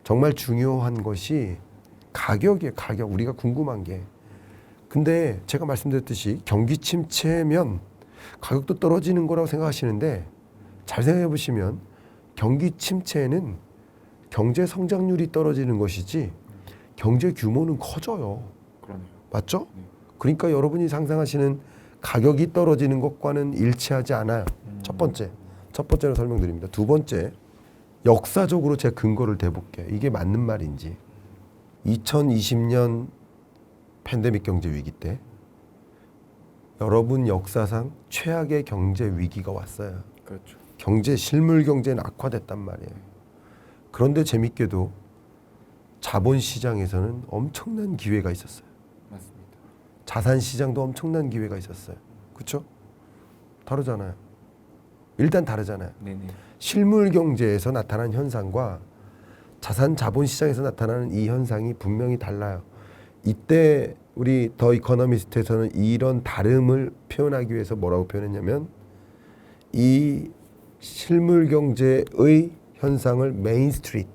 정말 중요한 것이 가격이에요. 가격. 우리가 궁금한 게. 근데 제가 말씀드렸듯이 경기 침체면 가격도 떨어지는 거라고 생각하시는데 잘 생각해 보시면 경기 침체에는 경제 성장률이 떨어지는 것이지 경제 규모는 커져요. 그러네요. 맞죠? 그러니까 여러분이 상상하시는 가격이 떨어지는 것과는 일치하지 않아요. 첫 번째로 설명드립니다. 두 번째, 역사적으로 제 근거를 대볼게요. 이게 맞는 말인지. 2020년 팬데믹 경제 위기 때 여러분 역사상 최악의 경제 위기가 왔어요. 그렇죠. 경제 실물 경제는 악화됐단 말이에요. 그런데 재밌게도 자본 시장에서는 엄청난 기회가 있었어요. 맞습니다. 자산 시장도 엄청난 기회가 있었어요. 그렇죠? 다르잖아요. 일단 다르잖아요. 네네. 실물 경제에서 나타난 현상과 자산 자본 시장에서 나타나는 이 현상이 분명히 달라요. 이때 우리 더 이코노미스트에서는 이런 다름을 표현하기 위해서 뭐라고 표현했냐면 이 실물 경제의 현상을 메인 스트리트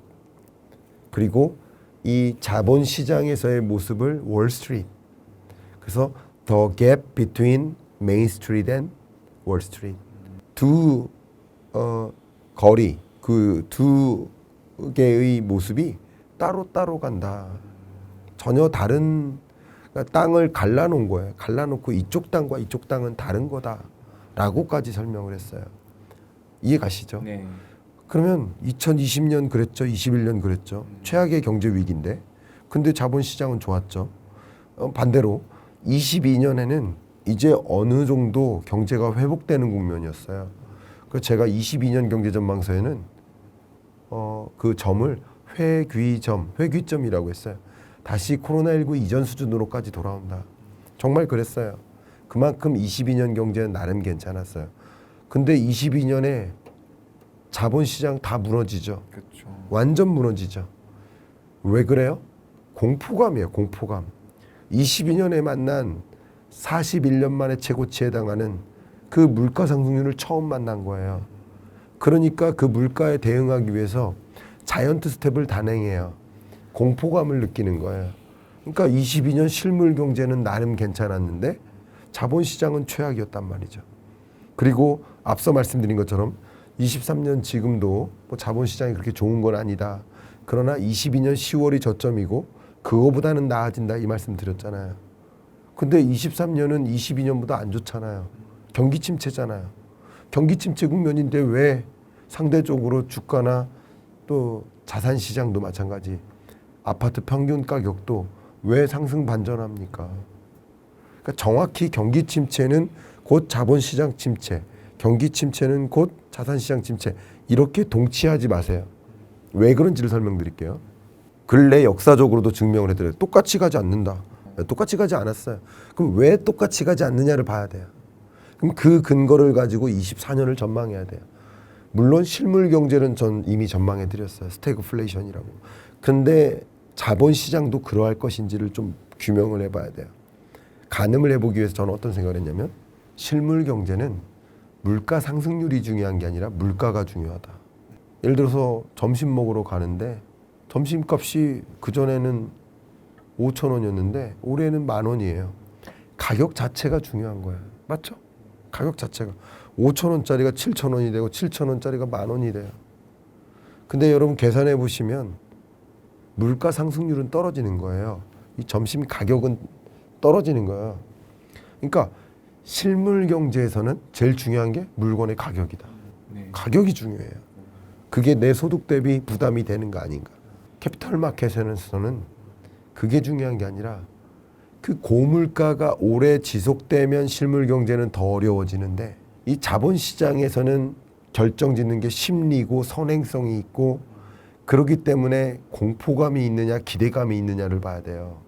그리고 이 자본 시장에서의 모습을 월 스트리트. 그래서 the gap between Main Street and Wall Street. 두 거리 그 두 개의 모습이 따로 간다. 전혀 다른 그러니까 땅을 갈라놓은 거예요. 갈라놓고 이쪽 땅과 이쪽 땅은 다른 거다라고까지 설명을 했어요. 이해 가시죠? 네. 그러면 2020년 그랬죠. 21년 그랬죠. 최악의 경제 위기인데 근데 자본시장은 좋았죠. 반대로 22년에는 이제 어느 정도 경제가 회복되는 국면이었어요. 그래서 제가 22년 경제전망서에는 그 점을 회귀점이라고 했어요. 다시 코로나19 이전 수준으로까지 돌아온다. 정말 그랬어요. 그만큼 22년 경제는 나름 괜찮았어요. 근데 22년에 자본시장 다 무너지죠. 그렇죠. 완전 무너지죠. 왜 그래요? 공포감이에요. 공포감. 22년에 만난 41년 만에 최고치에 해당하는 그 물가 상승률을 처음 만난 거예요. 그러니까 그 물가에 대응하기 위해서 자이언트 스텝을 단행해요. 공포감을 느끼는 거예요. 그러니까 22년 실물 경제는 나름 괜찮았는데 자본시장은 최악이었단 말이죠. 그리고 앞서 말씀드린 것처럼 23년 지금도 뭐 자본시장이 그렇게 좋은 건 아니다. 그러나 22년 10월이 저점이고 그거보다는 나아진다 이 말씀 드렸잖아요. 근데 23년은 22년보다 안 좋잖아요. 경기 침체잖아요. 경기 침체 국면인데 왜 상대적으로 주가나 또 자산 시장도 마찬가지 아파트 평균 가격도 왜 상승 반전합니까? 그러니까 정확히 경기 침체는 곧 자본시장 침체, 경기 침체는 곧 자산시장 침체 이렇게 동치하지 마세요. 왜 그런지를 설명드릴게요. 근래 역사적으로도 증명을 해드려요. 똑같이 가지 않는다. 똑같이 가지 않았어요. 그럼 왜 똑같이 가지 않느냐를 봐야 돼요. 그럼 그 근거를 가지고 24년을 전망해야 돼요. 물론 실물 경제는 전 이미 전망해 드렸어요. 스태그플레이션이라고. 근데 자본시장도 그러할 것인지를 좀 규명을 해봐야 돼요. 가늠을 해보기 위해서 저는 어떤 생각을 했냐면 실물 경제는 물가 상승률이 중요한 게 아니라 물가가 중요하다. 예를 들어서 점심 먹으러 가는데 점심값이 그전에는 5,000원이었는데 올해는 10,000원이에요. 가격 자체가 중요한 거예요. 맞죠? 가격 자체가 5,000원짜리가 7,000원이 되고 7,000원짜리가 10,000원이 돼요. 근데 여러분 계산해 보시면 물가 상승률은 떨어지는 거예요. 이 점심 가격은 떨어지는 거예요. 그러니까 실물 경제에서는 제일 중요한 게 물건의 가격이다. 네. 가격이 중요해요. 그게 내 소득 대비 부담이 되는 거 아닌가. 캐피털 마켓에서는 그게 중요한 게 아니라 그 고물가가 오래 지속되면 실물 경제는 더 어려워지는데 이 자본시장에서는 결정짓는 게 심리고 선행성이 있고 그렇기 때문에 공포감이 있느냐 기대감이 있느냐를 봐야 돼요.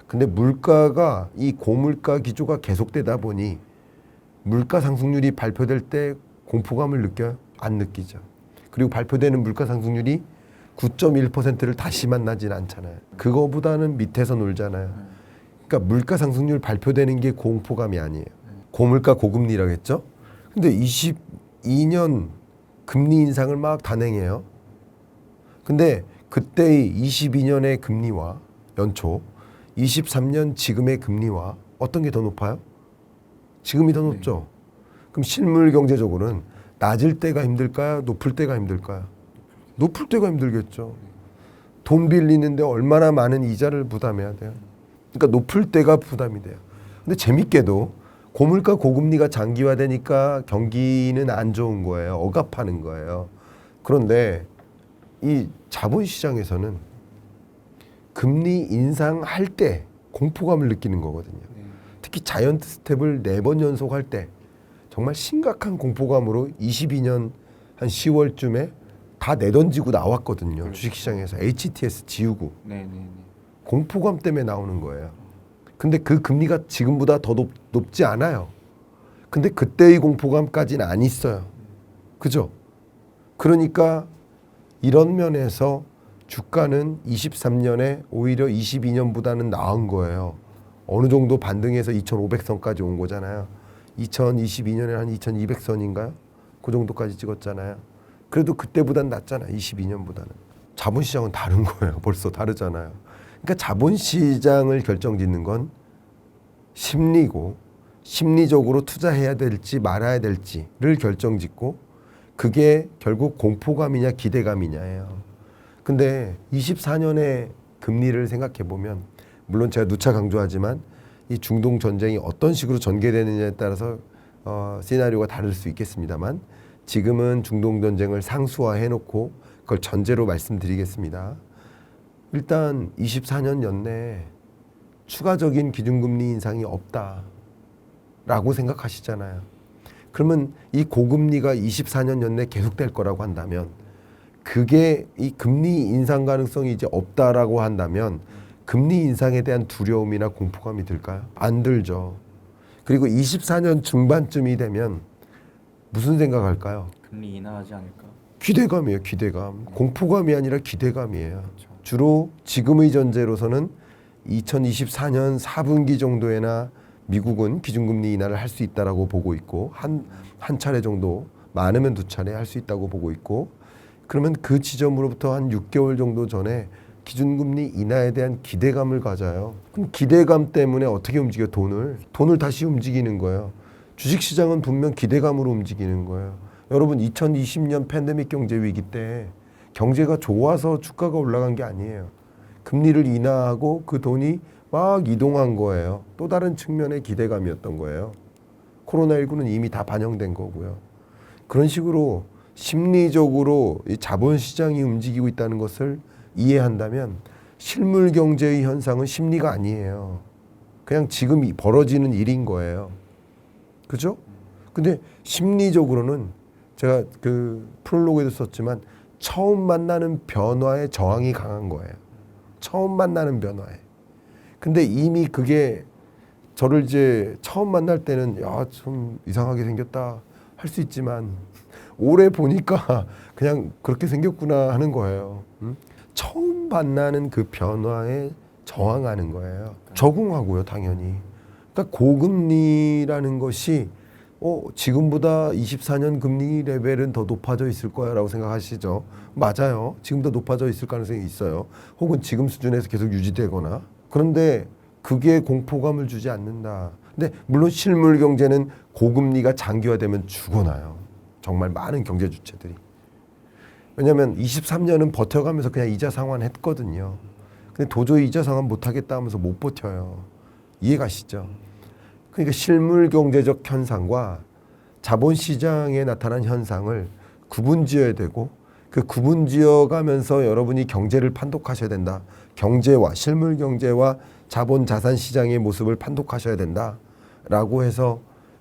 근데 물가가 이 고물가 기조가 계속되다 보니 물가 상승률이 발표될 때 공포감을 느껴요? 안 느끼죠. 그리고 발표되는 물가 상승률이 9.1%를 다시 만나진 않잖아요. 그거보다는 밑에서 놀잖아요. 그러니까 물가 상승률 발표되는 게 공포감이 아니에요. 고물가 고금리라고 했죠. 근데 22년 금리 인상을 막 단행해요. 근데 그때의 22년의 금리와 연초 23년 지금의 금리와 어떤 게 더 높아요? 지금이 더 높죠. 그럼 실물 경제적으로는 낮을 때가 힘들까요? 높을 때가 힘들까요? 높을 때가 힘들겠죠. 돈 빌리는데 얼마나 많은 이자를 부담해야 돼요. 그러니까 높을 때가 부담이 돼요. 근데 재밌게도 고물가 고금리가 장기화되니까 경기는 안 좋은 거예요. 억압하는 거예요. 그런데 이 자본시장에서는 금리 인상할 때 공포감을 느끼는 거거든요. 특히 자이언트 스텝을 4번 연속할 때 정말 심각한 공포감으로 22년 한 10월쯤에 다 내던지고 나왔거든요. 그렇죠. 주식시장에서 HTS 지우고 네네네. 공포감 때문에 나오는 거예요. 근데 그 금리가 지금보다 더 높지 않아요. 근데 그때의 공포감까지는 안 있어요. 그죠? 그러니까 이런 면에서 주가는 23년에 오히려 22년보다는 나은 거예요. 어느 정도 반등해서 2,500선까지 온 거잖아요. 2022년에 한 2,200선인가요? 그 정도까지 찍었잖아요. 그래도 그때보단 낫잖아요. 22년보다는. 자본시장은 다른 거예요. 벌써 다르잖아요. 그러니까 자본시장을 결정짓는 건 심리고 심리적으로 투자해야 될지 말아야 될지를 결정짓고 그게 결국 공포감이냐 기대감이냐예요. 근데 24년의 금리를 생각해 보면 물론 제가 누차 강조하지만 이 중동 전쟁이 어떤 식으로 전개되느냐에 따라서 시나리오가 다를 수 있겠습니다만 지금은 중동 전쟁을 상수화해 놓고 그걸 전제로 말씀드리겠습니다. 일단 24년 연내에 추가적인 기준금리 인상이 없다라고 생각하시잖아요. 그러면 이 고금리가 24년 연내 계속될 거라고 한다면 그게 이 금리 인상 가능성이 이제 없다라고 한다면 금리 인상에 대한 두려움이나 공포감이 들까요? 안 들죠. 그리고 24년 중반쯤이 되면 무슨 생각할까요? 금리 인하하지 않을까? 기대감이에요. 기대감. 공포감이 아니라 기대감이에요. 그렇죠. 주로 지금의 전제로서는 2024년 4분기 정도에나 미국은 기준금리 인하를 할 수 있다라고 보고 있고 한 차례 정도 많으면 2차례 할 수 있다고 보고 있고 그러면 그 지점으로부터 한 6개월 정도 전에 기준금리 인하에 대한 기대감을 가져요. 그럼 기대감 때문에 어떻게 움직여 돈을 다시 움직이는 거예요. 주식시장은 분명 기대감으로 움직이는 거예요. 여러분 2020년 팬데믹 경제 위기 때 경제가 좋아서 주가가 올라간 게 아니에요. 금리를 인하하고 그 돈이 막 이동한 거예요. 또 다른 측면의 기대감이었던 거예요. 코로나19는 이미 다 반영된 거고요. 그런 식으로 심리적으로 이 자본시장이 움직이고 있다는 것을 이해한다면 실물 경제의 현상은 심리가 아니에요. 그냥 지금 벌어지는 일인 거예요. 그죠? 근데 심리적으로는 제가 그 프롤로그에도 썼지만 처음 만나는 변화에 저항이 강한 거예요. 처음 만나는 변화에. 근데 이미 그게 저를 이제 처음 만날 때는 야, 좀 이상하게 생겼다 할 수 있지만 오래 보니까 그냥 그렇게 생겼구나 하는 거예요. 처음 만나는 그 변화에 저항하는 거예요. 적응하고요, 당연히. 그러니까 고금리라는 것이 지금보다 24년 금리 레벨은 더 높아져 있을 거야라고 생각하시죠? 맞아요. 지금 더 높아져 있을 가능성이 있어요. 혹은 지금 수준에서 계속 유지되거나. 그런데 그게 공포감을 주지 않는다. 근데 물론 실물 경제는 고금리가 장기화되면 죽어나요. 정말 많은 경제 주체들이. 왜냐하면 23년은 버텨가면서 그냥 이자 상환했거든요. 근데 도저히 이자 상환 못하겠다 하면서 못 버텨요. 이해가시죠? 그러니까 실물 경제적 현상과 자본시장에 나타난 현상을 구분지어야 되고 그 구분지어 가면서 여러분이 경제를 판독하셔야 된다. 경제와 실물 경제와 자본 자산 시장의 모습을 판독하셔야 된다라고 해서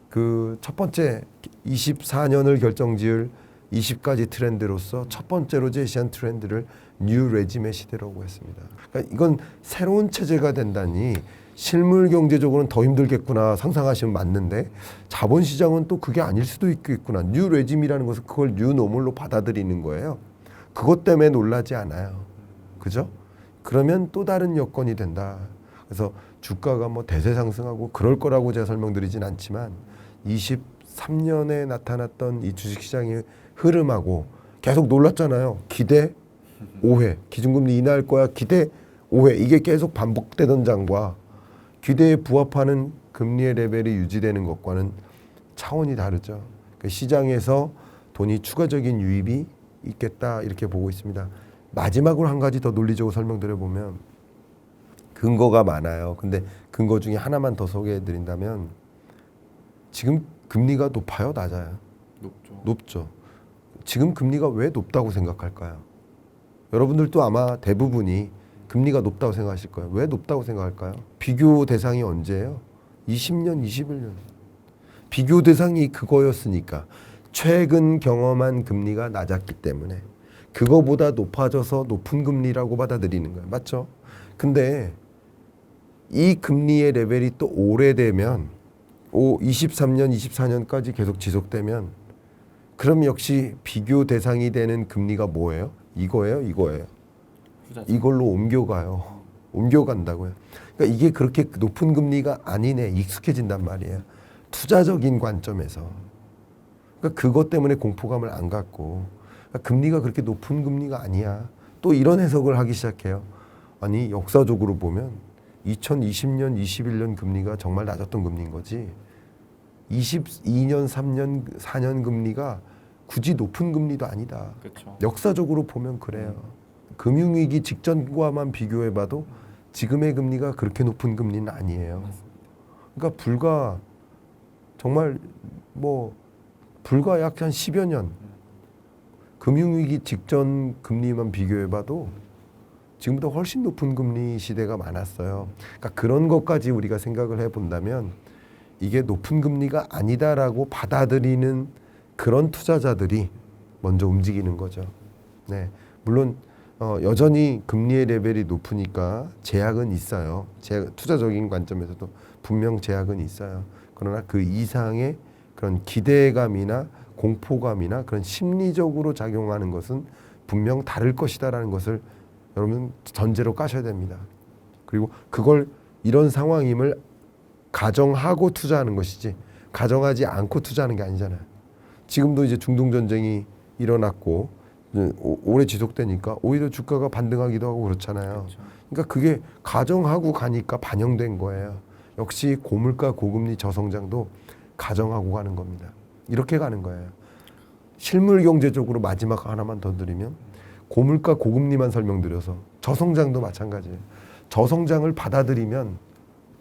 그 첫 번째 24년을 결정지을 20가지 트렌드로서 첫 번째로 제시한 트렌드를 뉴 레짐의 시대라고 했습니다. 그러니까 이건 새로운 체제가 된다니 실물 경제적으로는 더 힘들겠구나 상상하시면 맞는데 자본시장은 또 그게 아닐 수도 있겠구나. 뉴 레짐이라는 것은 그걸 뉴 노멀로 받아들이는 거예요. 그것 때문에 놀라지 않아요. 그죠? 그러면 또 다른 여건이 된다. 그래서 주가가 뭐 대세 상승하고 그럴 거라고 제가 설명드리진 않지만 23년에 나타났던 이 주식시장의 흐름하고 계속 놀랐잖아요. 기대, 오해. 기준금리 인하할 거야. 기대, 오해. 이게 계속 반복되던 장과 기대에 부합하는 금리의 레벨이 유지되는 것과는 차원이 다르죠. 그 시장에서 돈이 추가적인 유입이 있겠다 이렇게 보고 있습니다. 마지막으로 한 가지 더 논리적으로 설명드려보면 근거가 많아요. 근데 근거 중에 하나만 더 소개해드린다면 지금 금리가 높아요? 낮아요? 높죠. 지금 금리가 왜 높다고 생각할까요? 여러분들도 아마 대부분이 금리가 높다고 생각하실 거예요. 왜 높다고 생각할까요? 비교 대상이 언제예요? 20년, 21년. 비교 대상이 그거였으니까 최근 경험한 금리가 낮았기 때문에 그거보다 높아져서 높은 금리라고 받아들이는 거예요. 맞죠? 근데 이 금리의 레벨이 또 오래되면 23년, 24년까지 계속 지속되면 그럼 역시 비교 대상이 되는 금리가 뭐예요? 이거예요? 이걸로 옮겨간다고요. 그러니까 이게 그렇게 높은 금리가 아니네, 익숙해진단 말이에요. 투자적인 관점에서. 그러니까 그것 때문에 공포감을 안 갖고, 그러니까 금리가 그렇게 높은 금리가 아니야. 또 이런 해석을 하기 시작해요. 아니, 역사적으로 보면 2020년, 21년 금리가 정말 낮았던 금리인 거지. 22년, 3년, 4년 금리가 굳이 높은 금리도 아니다. 그쵸. 역사적으로 보면 그래요. 금융위기 직전과만 비교해봐도 지금의 금리가 그렇게 높은 금리는 아니에요. 그러니까 불과 약 한 10여 년 금융위기 직전 금리만 비교해봐도 지금보다 훨씬 높은 금리 시대가 많았어요. 그러니까 그런 것까지 우리가 생각을 해본다면 이게 높은 금리가 아니다라고 받아들이는 그런 투자자들이 먼저 움직이는 거죠. 네, 물론 여전히 금리의 레벨이 높으니까 제약은 있어요. 투자적인 관점에서도 분명 제약은 있어요. 그러나 그 이상의 그런 기대감이나 공포감이나 그런 심리적으로 작용하는 것은 분명 다를 것이다라는 것을 여러분 전제로 까셔야 됩니다. 그리고 그걸 이런 상황임을 가정하고 투자하는 것이지 가정하지 않고 투자하는 게 아니잖아요. 지금도 이제 중동 전쟁이 일어났고 오래 지속되니까 오히려 주가가 반등하기도 하고 그렇잖아요. 그러니까 그게 가정하고 가니까 반영된 거예요. 역시 고물가 고금리 저성장도 가정하고 가는 겁니다. 이렇게 가는 거예요. 실물 경제적으로 마지막 하나만 더 드리면 고물가 고금리만 설명드려서 저성장도 마찬가지예요. 저성장을 받아들이면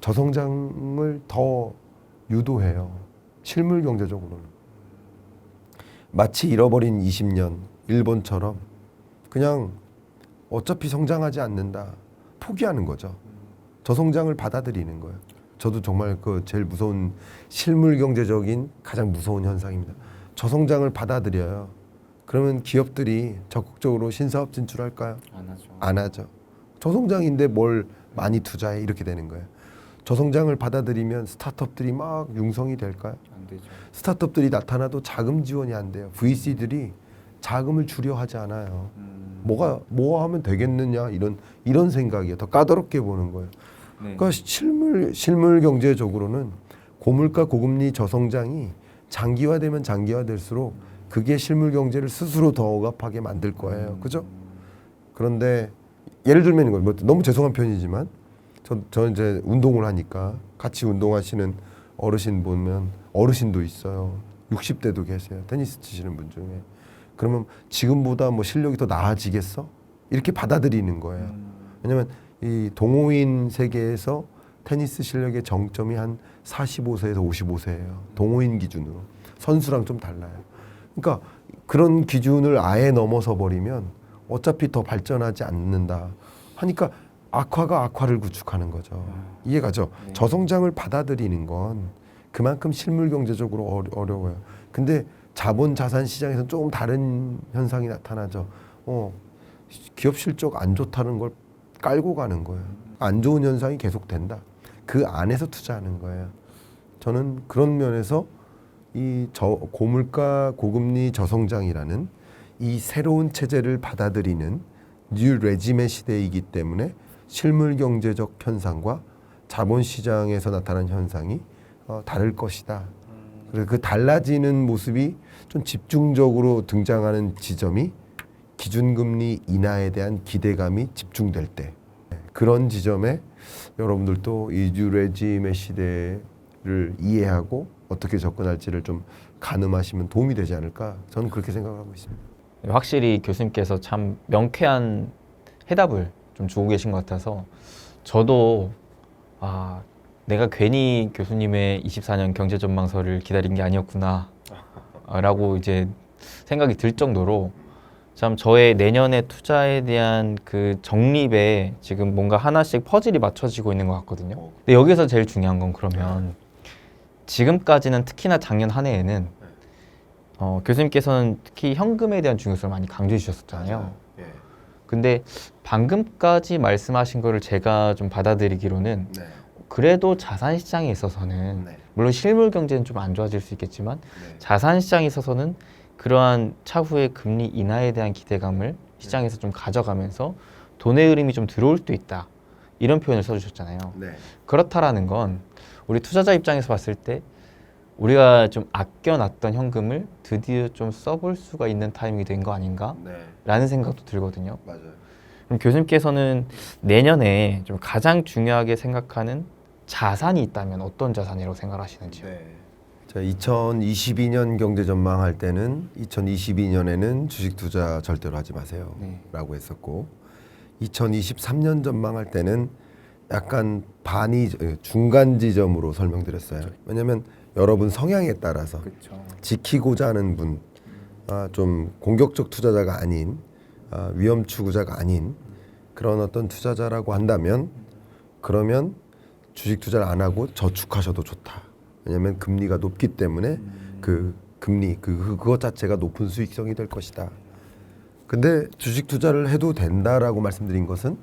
저성장을 더 유도해요. 실물 경제적으로는. 마치 잃어버린 20년 일본처럼 그냥 어차피 성장하지 않는다. 포기하는 거죠. 저성장을 받아들이는 거예요. 저도 정말 그 제일 무서운 실물 경제적인 가장 무서운 현상입니다. 저성장을 받아들여요. 그러면 기업들이 적극적으로 신사업 진출할까요? 안 하죠. 안 하죠. 저성장인데 뭘 많이 투자해 이렇게 되는 거예요. 저성장을 받아들이면 스타트업들이 막 융성이 될까요? 안 되죠. 스타트업들이 나타나도 자금 지원이 안 돼요. VC들이 자금을 주려 하지 않아요. 뭐 하면 되겠느냐 이런 생각이에요. 더 까다롭게 보는 거예요. 네. 그러니까 실물 경제적으로는 고물가 고금리 저성장이 장기화되면 장기화될수록 그게 실물 경제를 스스로 더 억압하게 만들 거예요. 그죠? 그런데 예를 들면 이거 너무 죄송한 편이지만 저는 이제 운동을 하니까 같이 운동하시는 어르신 보면 어르신도 있어요. 60대도 계세요. 테니스 치시는 분 중에. 그러면 지금보다 뭐 실력이 더 나아지겠어? 이렇게 받아들이는 거예요. 왜냐면 이 동호인 세계에서 테니스 실력의 정점이 한 45세에서 55세예요. 동호인 기준으로. 선수랑 좀 달라요. 그러니까 그런 기준을 아예 넘어서 버리면 어차피 더 발전하지 않는다 하니까 악화가 악화를 구축하는 거죠. 이해가죠? 네. 저성장을 받아들이는 건 그만큼 실물 경제적으로 어려워요. 근데 자본 자산 시장에서는 조금 다른 현상이 나타나죠. 기업 실적 안 좋다는 걸 깔고 가는 거예요. 안 좋은 현상이 계속된다. 그 안에서 투자하는 거예요. 저는 그런 면에서 이 고물가 고금리 저성장이라는 이 새로운 체제를 받아들이는 뉴 레짐의 시대이기 때문에 실물 경제적 현상과 자본 시장에서 나타난 현상이 다를 것이다. 그래서 그 달라지는 모습이 좀 집중적으로 등장하는 지점이 기준금리 인하에 대한 기대감이 집중될 때 그런 지점에 여러분들도 이 뉴 레짐의 시대를 이해하고 어떻게 접근할지를 좀 가늠하시면 도움이 되지 않을까 저는 그렇게 생각하고 있습니다. 확실히 교수님께서 참 명쾌한 해답을 좀 주고 계신 것 같아서 저도 내가 괜히 교수님의 24년 경제전망서를 기다린 게 아니었구나 라고 이제 생각이 들 정도로 참 저의 내년의 투자에 대한 그 정립에 지금 뭔가 하나씩 퍼즐이 맞춰지고 있는 것 같거든요. 근데 여기서 제일 중요한 건 그러면 지금까지는 특히나 작년 한 해에는 교수님께서는 특히 현금에 대한 중요성을 많이 강조해 주셨었잖아요. 예. 근데 방금까지 말씀하신 거를 제가 좀 받아들이기로는 네. 그래도 자산 시장에 있어서는 네. 물론 실물 경제는 좀 안 좋아질 수 있겠지만 네. 자산 시장에 있어서는 그러한 차후의 금리 인하에 대한 기대감을 시장에서 좀 가져가면서 돈의 흐름이 좀 들어올 수도 있다. 이런 표현을 써주셨잖아요. 네. 그렇다라는 건 우리 투자자 입장에서 봤을 때 우리가 좀 아껴놨던 현금을 드디어 좀 써볼 수가 있는 타이밍이 된 거 아닌가? 네. 라는 생각도 들거든요. 맞아요. 그럼 교수님께서는 내년에 좀 가장 중요하게 생각하는 자산이 있다면 어떤 자산이라고 생각하시는지요? 네. 자, 2022년 경제 전망할 때는 2022년에는 주식 투자 절대로 하지 마세요. 네. 라고 했었고 2023년 전망할 때는 약간 중간 지점으로 설명드렸어요. 왜냐하면 여러분 성향에 따라서 그렇죠. 지키고자 하는 분, 좀 공격적 투자자가 아닌 위험 추구자가 아닌 그런 어떤 투자자라고 한다면 그러면 주식 투자를 안 하고 저축하셔도 좋다. 왜냐하면 금리가 높기 때문에 그 금리 그것 자체가 높은 수익성이 될 것이다. 근데 주식 투자를 해도 된다라고 말씀드린 것은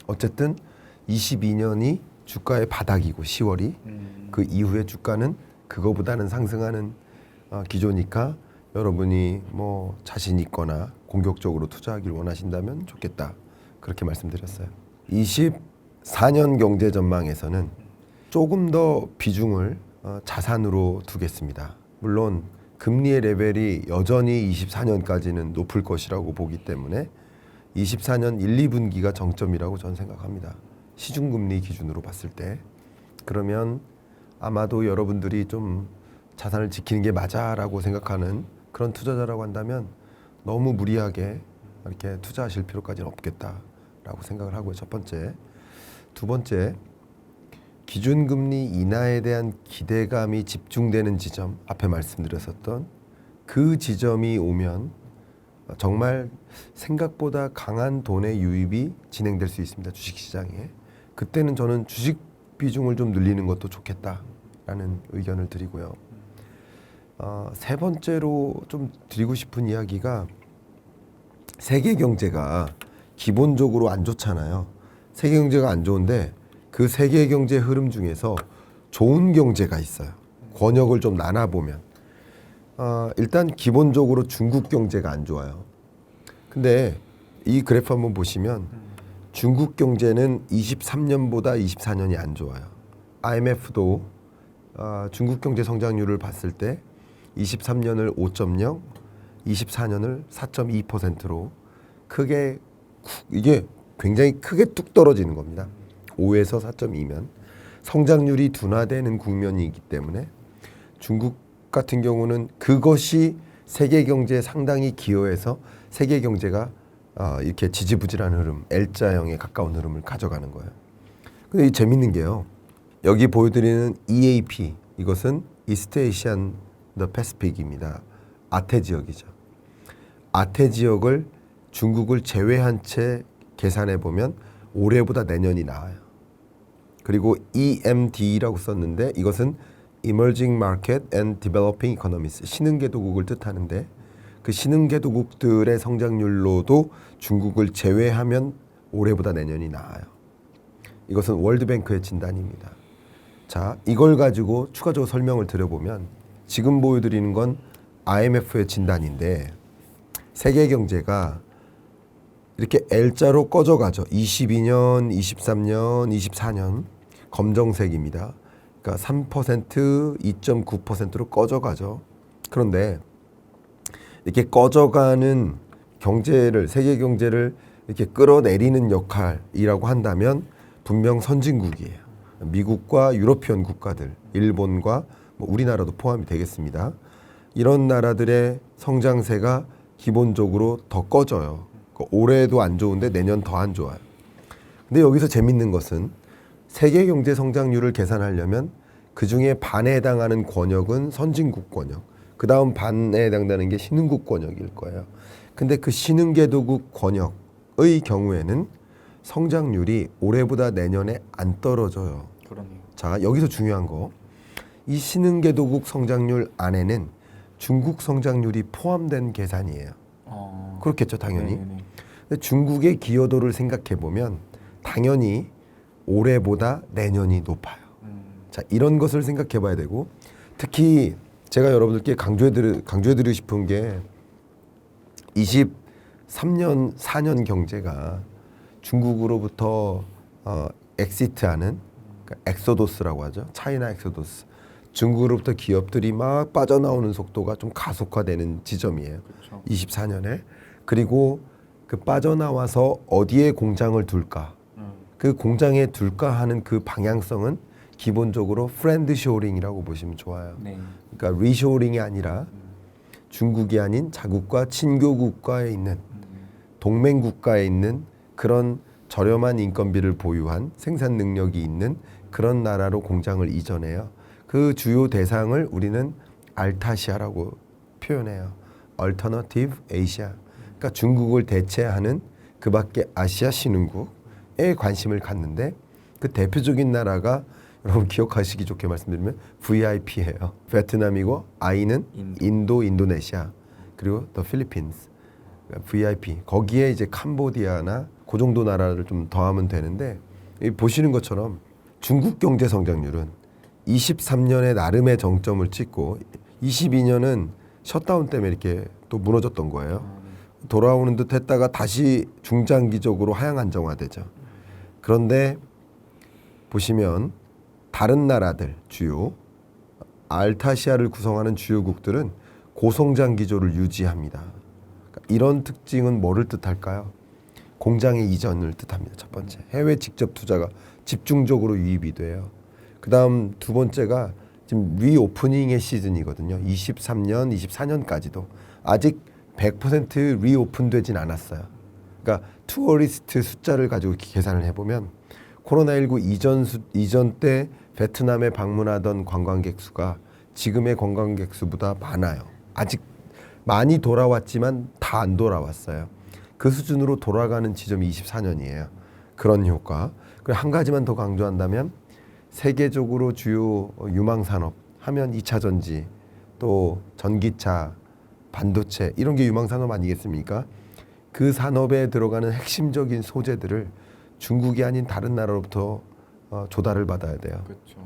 어쨌든 22년이 주가의 바닥이고 10월이 그 이후에 주가는 그거보다는 상승하는 기조니까 여러분이 뭐 자신 있거나 공격적으로 투자하길 원하신다면 좋겠다. 그렇게 말씀드렸어요. 24년 경제 전망에서는 조금 더 비중을 자산으로 두겠습니다. 물론 금리의 레벨이 여전히 24년까지는 높을 것이라고 보기 때문에 24년 1, 2분기가 정점이라고 저는 생각합니다. 시중금리 기준으로 봤을 때. 그러면 아마도 여러분들이 좀 자산을 지키는 게 맞아라고 생각하는 그런 투자자라고 한다면 너무 무리하게 이렇게 투자하실 필요까지는 없겠다라고 생각을 하고요. 첫 번째. 두 번째, 기준금리 인하에 대한 기대감이 집중되는 지점, 앞에 말씀드렸었던 그 지점이 오면 정말 생각보다 강한 돈의 유입이 진행될 수 있습니다. 주식시장에. 그때는 저는 주식 비중을 좀 늘리는 것도 좋겠다라는 의견을 드리고요. 세 번째로 좀 드리고 싶은 이야기가 세계 경제가 기본적으로 안 좋잖아요. 세계 경제가 안 좋은데 그 세계 경제 흐름 중에서 좋은 경제가 있어요. 권역을 좀 나눠보면 일단 기본적으로 중국 경제가 안 좋아요. 근데 이 그래프 한번 보시면 중국 경제는 23년보다 24년이 안 좋아요. IMF도 중국 경제 성장률을 봤을 때 23년을 5.0, 24년을 4.2%로 크게 이게 굉장히 크게 뚝 떨어지는 겁니다. 5에서 4.2면 성장률이 둔화되는 국면이기 때문에 중국 같은 경우는 그것이 세계 경제에 상당히 기여해서 세계 경제가 이렇게 지지부진한 흐름, L자형에 가까운 흐름을 가져가는 거예요. 근데 이 재밌는 게요. 여기 보여드리는 EAP 이것은 East Asian the Pacific입니다. 아태 지역이죠. 아태 지역을 중국을 제외한 채 계산해 보면 올해보다 내년이 나아요. 그리고 EMD라고 썼는데 이것은 Emerging Market and Developing Economies, 신흥개도국을 뜻하는데 그 신흥개도국들의 성장률로도 중국을 제외하면 올해보다 내년이 나아요. 이것은 월드뱅크의 진단입니다. 자, 이걸 가지고 추가적으로 설명을 드려보면 지금 보여드리는 건 IMF의 진단인데 세계 경제가 이렇게 L자로 꺼져가죠. 22년, 23년, 24년 검정색입니다. 그러니까 3%, 2.9%로 꺼져가죠. 그런데 이렇게 꺼져가는 경제를 세계 경제를 이렇게 끌어내리는 역할이라고 한다면 분명 선진국이에요. 미국과 유러피언 국가들, 일본과 뭐 우리나라도 포함이 되겠습니다. 이런 나라들의 성장세가 기본적으로 더 꺼져요. 올해도 안 좋은데 내년 더 안 좋아요. 근데 여기서 재밌는 것은 세계 경제 성장률을 계산하려면 그 중에 반에 해당하는 권역은 선진국 권역, 그 다음 반에 해당되는 게 신흥국 권역일 거예요. 근데 그 신흥개도국 권역의 경우에는 성장률이 올해보다 내년에 안 떨어져요. 그러네요. 자, 여기서 중요한 거. 이 신흥개도국 성장률 안에는 중국 성장률이 포함된 계산이에요. 그렇겠죠, 당연히. 네네. 근데 중국의 기여도를 생각해 보면 당연히 올해보다 내년이 높아요. 자, 이런 것을 생각해 봐야 되고, 특히 제가 여러분들께 강조해드리고 싶은 게 23년 4년 경제가 중국으로부터 엑시트하는, 그러니까 엑소도스라고 하죠. 차이나 엑소도스. 중국으로부터 기업들이 막 빠져나오는 속도가 좀 가속화되는 지점이에요. 그렇죠. 24년에. 그리고 그 빠져나와서 어디에 공장을 둘까? 그 공장에 둘까 하는 그 방향성은 기본적으로 프렌드 쇼링이라고 보시면 좋아요. 네. 그러니까 리쇼링이 아니라 중국이 아닌 자국과 친교국가에 있는 동맹국가에 있는 그런 저렴한 인건비를 보유한 생산 능력이 있는 그런 나라로 공장을 이전해요. 그 주요 대상을 우리는 알타시아라고 표현해요. Alternative Asia. 그러니까 중국을 대체하는 그 밖에 아시아 신흥국에 관심을 갖는데 그 대표적인 나라가 여러분 기억하시기 좋게 말씀드리면 VIP예요. 베트남이고 I는 인도, 인도네시아 그리고 더 필리핀스. 그러니까 VIP. 거기에 이제 캄보디아나 그 정도 나라를 좀 더하면 되는데 보시는 것처럼 중국 경제 성장률은 23년에 나름의 정점을 찍고 22년은 셧다운 때문에 이렇게 또 무너졌던 거예요. 돌아오는 듯 했다가 다시 중장기적으로 하향 안정화되죠. 그런데 보시면 다른 나라들 주요 알타시아를 구성하는 주요국들은 고성장 기조를 유지합니다. 그러니까 이런 특징은 뭐를 뜻할까요? 공장의 이전을 뜻합니다. 첫 번째, 해외 직접 투자가 집중적으로 유입이 돼요. 그 다음 두 번째가 지금 리오프닝의 시즌이거든요. 23년, 24년까지도 아직 100% 리오픈되진 않았어요. 그러니까 투어리스트 숫자를 가지고 계산을 해보면 코로나19 이전 때 베트남에 방문하던 관광객 수가 지금의 관광객 수보다 많아요. 아직 많이 돌아왔지만 다 안 돌아왔어요. 그 수준으로 돌아가는 지점이 24년이에요. 그런 효과. 그리고 한 가지만 더 강조한다면 세계적으로 주요 유망 산업 하면 2차 전지 또 전기차 반도체 이런 게 유망 산업 아니겠습니까? 그 산업에 들어가는 핵심적인 소재들을 중국이 아닌 다른 나라로부터 조달을 받아야 돼요. 그렇죠.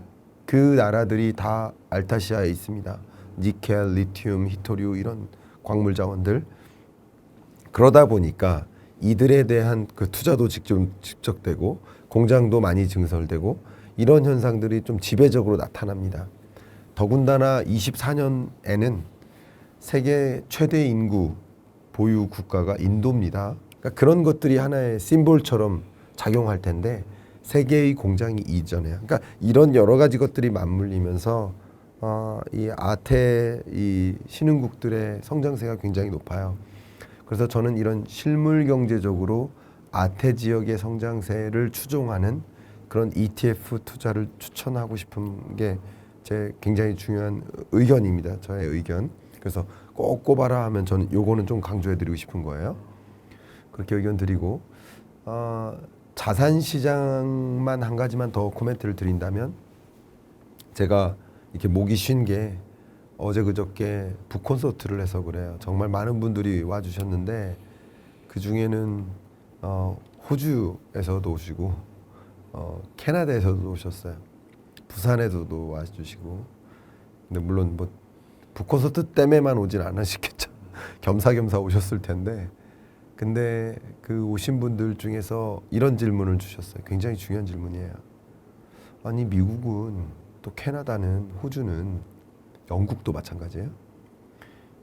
그 나라들이 다 알타시아에 있습니다. 니켈, 리튬, 히토류 이런 광물 자원들. 그러다 보니까 이들에 대한 그 투자도 직접 되고 공장도 많이 증설되고 이런 현상들이 좀 지배적으로 나타납니다. 더군다나 24년에는 세계 최대 인구 보유 국가가 인도입니다. 그러니까 그런 것들이 하나의 심볼처럼 작용할 텐데 세계의 공장이 이전해요. 그러니까 이런 여러 가지 것들이 맞물리면서 이 아태 이 신흥국들의 성장세가 굉장히 높아요. 그래서 저는 이런 실물 경제적으로 아태 지역의 성장세를 추종하는 그런 ETF 투자를 추천하고 싶은 게 제 굉장히 중요한 의견입니다. 저의 의견. 그래서 꼭 꼽아라 하면 저는 요거는 좀 강조해드리고 싶은 거예요. 그렇게 의견 드리고 자산 시장만 한 가지만 더 코멘트를 드린다면 제가 이렇게 목이 쉰 게 어제 그저께 북콘서트를 해서 그래요. 정말 많은 분들이 와주셨는데 그 중에는 호주에서도 오시고 캐나다에서도 오셨어요. 부산에서도 와주시고 근데 물론 뭐 북콘서트 때문에만 오진 않으시겠죠. 겸사겸사 오셨을 텐데 근데 그 오신 분들 중에서 이런 질문을 주셨어요. 굉장히 중요한 질문이에요. 아니 미국은 또 캐나다는 호주는 영국도 마찬가지예요.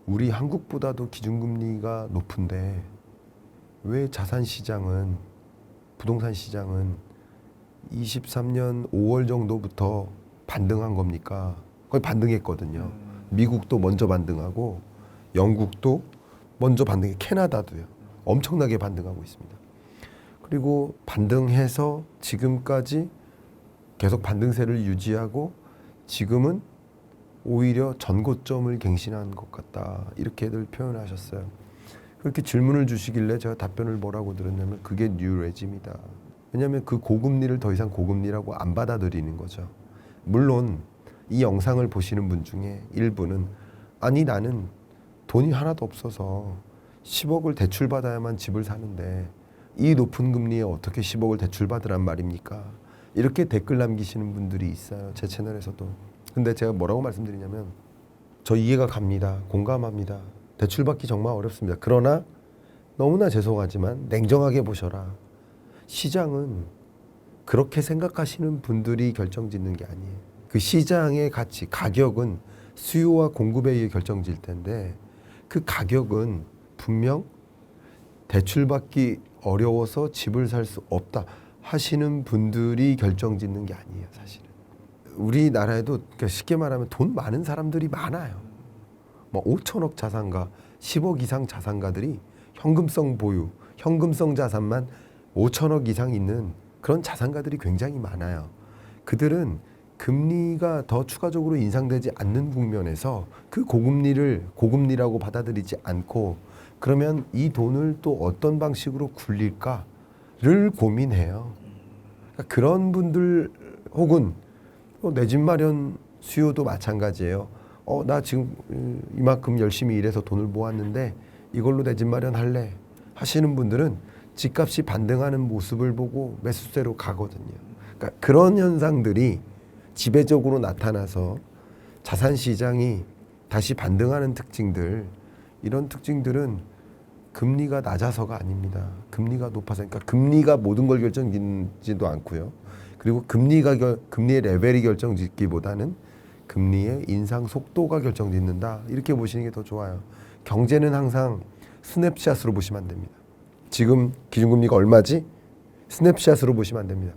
우리 한국보다도 기준금리가 높은데 왜 자산 시장은 부동산 시장은 23년 5월 정도부터 반등한 겁니까? 거의 반등했거든요. 미국도 먼저 반등하고 영국도 먼저 반등해 캐나다도요. 엄청나게 반등하고 있습니다. 그리고 반등해서 지금까지 계속 반등세를 유지하고 지금은 오히려 전고점을 갱신한 것 같다. 이렇게들 표현하셨어요. 그렇게 질문을 주시길래 제가 답변을 뭐라고 들었냐면 그게 뉴 레짐이다. 왜냐하면 그 고금리를 더 이상 고금리라고 안 받아들이는 거죠. 물론 이 영상을 보시는 분 중에 일부는 아니 나는 돈이 하나도 없어서 10억을 대출받아야만 집을 사는데 이 높은 금리에 어떻게 10억을 대출받으란 말입니까? 이렇게 댓글 남기시는 분들이 있어요. 제 채널에서도. 근데 제가 뭐라고 말씀드리냐면 저 이해가 갑니다. 공감합니다. 대출받기 정말 어렵습니다. 그러나 너무나 죄송하지만 냉정하게 보셔라. 시장은 그렇게 생각하시는 분들이 결정짓는 게 아니에요. 그 시장의 가치, 가격은 수요와 공급에 의해 결정질 텐데 그 가격은 분명 대출받기 어려워서 집을 살 수 없다 하시는 분들이 결정짓는 게 아니에요. 사실은. 우리나라에도 그러니까 쉽게 말하면 돈 많은 사람들이 많아요. 뭐 5천억 자산가, 10억 이상 자산가들이 현금성 보유, 현금성 자산만 5천억 이상 있는 그런 자산가들이 굉장히 많아요. 그들은 금리가 더 추가적으로 인상되지 않는 국면에서 그 고금리라고 받아들이지 않고 그러면 이 돈을 또 어떤 방식으로 굴릴까를 고민해요. 그러니까 그런 분들 혹은 내 집 마련 수요도 마찬가지예요. 나 지금 이만큼 열심히 일해서 돈을 모았는데 이걸로 내 집 마련할래 하시는 분들은 집값이 반등하는 모습을 보고 매수세로 가거든요. 그러니까 그런 현상들이 지배적으로 나타나서 자산 시장이 다시 반등하는 특징들, 이런 특징들은 금리가 낮아서가 아닙니다. 금리가 높아서, 그러니까 금리가 모든 걸 결정짓지도 않고요. 그리고 금리의 레벨이 결정짓기보다는 금리의 인상 속도가 결정짓는다. 이렇게 보시는 게 더 좋아요. 경제는 항상 스냅샷으로 보시면 안 됩니다. 지금 기준금리가 얼마지? 스냅샷으로 보시면 안 됩니다.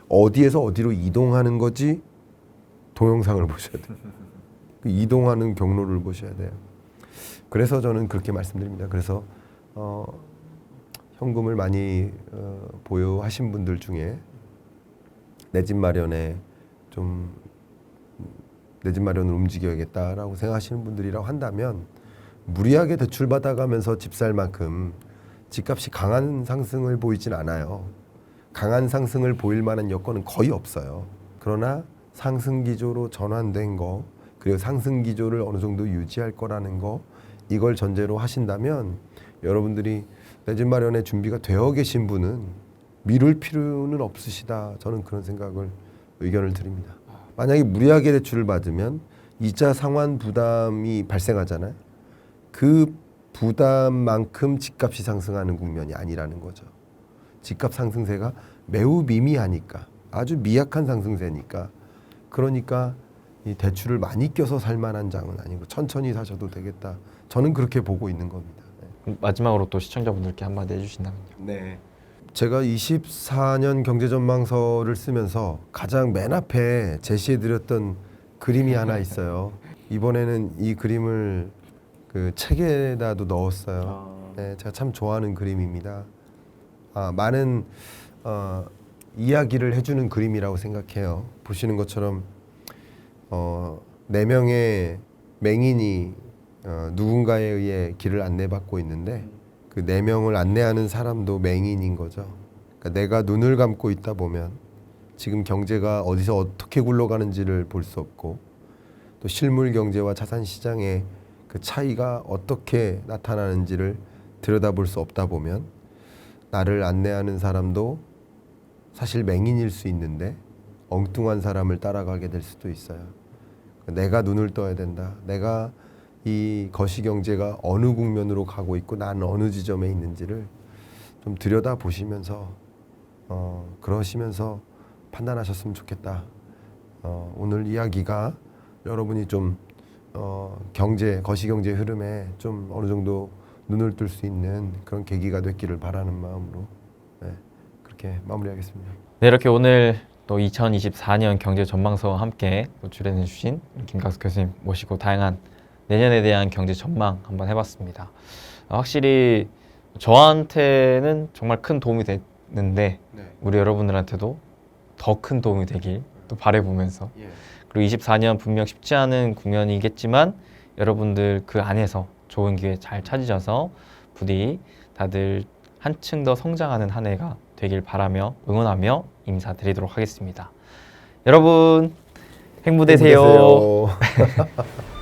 어디에서 어디로 이동하는 거지? 동영상을 보셔야 돼요. 그 이동하는 경로를 보셔야 돼요. 그래서 저는 그렇게 말씀드립니다. 그래서 현금을 많이 보유하신 분들 중에 내 집 마련에 좀 내 집 마련을 움직여야겠다라고 생각하시는 분들이라고 한다면 무리하게 대출 받아가면서 집 살 만큼 집값이 강한 상승을 보이진 않아요. 강한 상승을 보일 만한 여건은 거의 없어요. 그러나 상승 기조로 전환된 거, 그리고 상승 기조를 어느 정도 유지할 거라는 거, 이걸 전제로 하신다면 여러분들이 내 집 마련에 준비가 되어 계신 분은 미룰 필요는 없으시다. 저는 그런 의견을 드립니다. 만약에 무리하게 대출을 받으면 이자 상환 부담이 발생하잖아요. 그 부담만큼 집값이 상승하는 국면이 아니라는 거죠. 집값 상승세가 매우 미미하니까, 아주 미약한 상승세니까, 그러니까 이 대출을 많이 껴서 살 만한 장은 아니고 천천히 사셔도 되겠다. 저는 그렇게 보고 있는 겁니다. 그럼 마지막으로 또 시청자분들께 한마디 해주신다면요. 네. 제가 24년 경제전망서를 쓰면서 가장 맨 앞에 제시해드렸던 그림이 하나 있어요. 이번에는 이 그림을 그 책에다도 넣었어요. 네, 제가 참 좋아하는 그림입니다. 많은 이야기를 해주는 그림이라고 생각해요. 보시는 것처럼 4명의 맹인이 누군가에 의해 길을 안내받고 있는데 그 4명을 안내하는 사람도 맹인인 거죠. 그러니까 내가 눈을 감고 있다 보면 지금 경제가 어디서 어떻게 굴러가는지를 볼 수 없고 또 실물 경제와 자산 시장의 그 차이가 어떻게 나타나는지를 들여다볼 수 없다 보면 나를 안내하는 사람도 사실 맹인일 수 있는데 엉뚱한 사람을 따라가게 될 수도 있어요. 내가 눈을 떠야 된다. 내가 이 거시경제가 어느 국면으로 가고 있고 나는 어느 지점에 있는지를 좀 들여다보시면서 그러시면서 판단하셨으면 좋겠다. 오늘 이야기가 여러분이 좀 거시경제 흐름에 좀 어느 정도 눈을 뜰 수 있는 그런 계기가 됐기를 바라는 마음으로 그렇게 마무리하겠습니다. 네, 이렇게 오늘 또 2024년 경제 전망서와 함께 또 출연해 주신 김강수 교수님 모시고 다양한 내년에 대한 경제 전망 한번 해봤습니다. 확실히 저한테는 정말 큰 도움이 됐는데 우리 여러분들한테도 더 큰 도움이 되길 또 바라보면서 그리고 24년 분명 쉽지 않은 국면이겠지만 여러분들 그 안에서 좋은 기회 잘 찾으셔서 부디 다들 한층 더 성장하는 한 해가 되길 바라며 응원하며 인사드리도록 하겠습니다. 여러분 행복되세요. 행복되세요.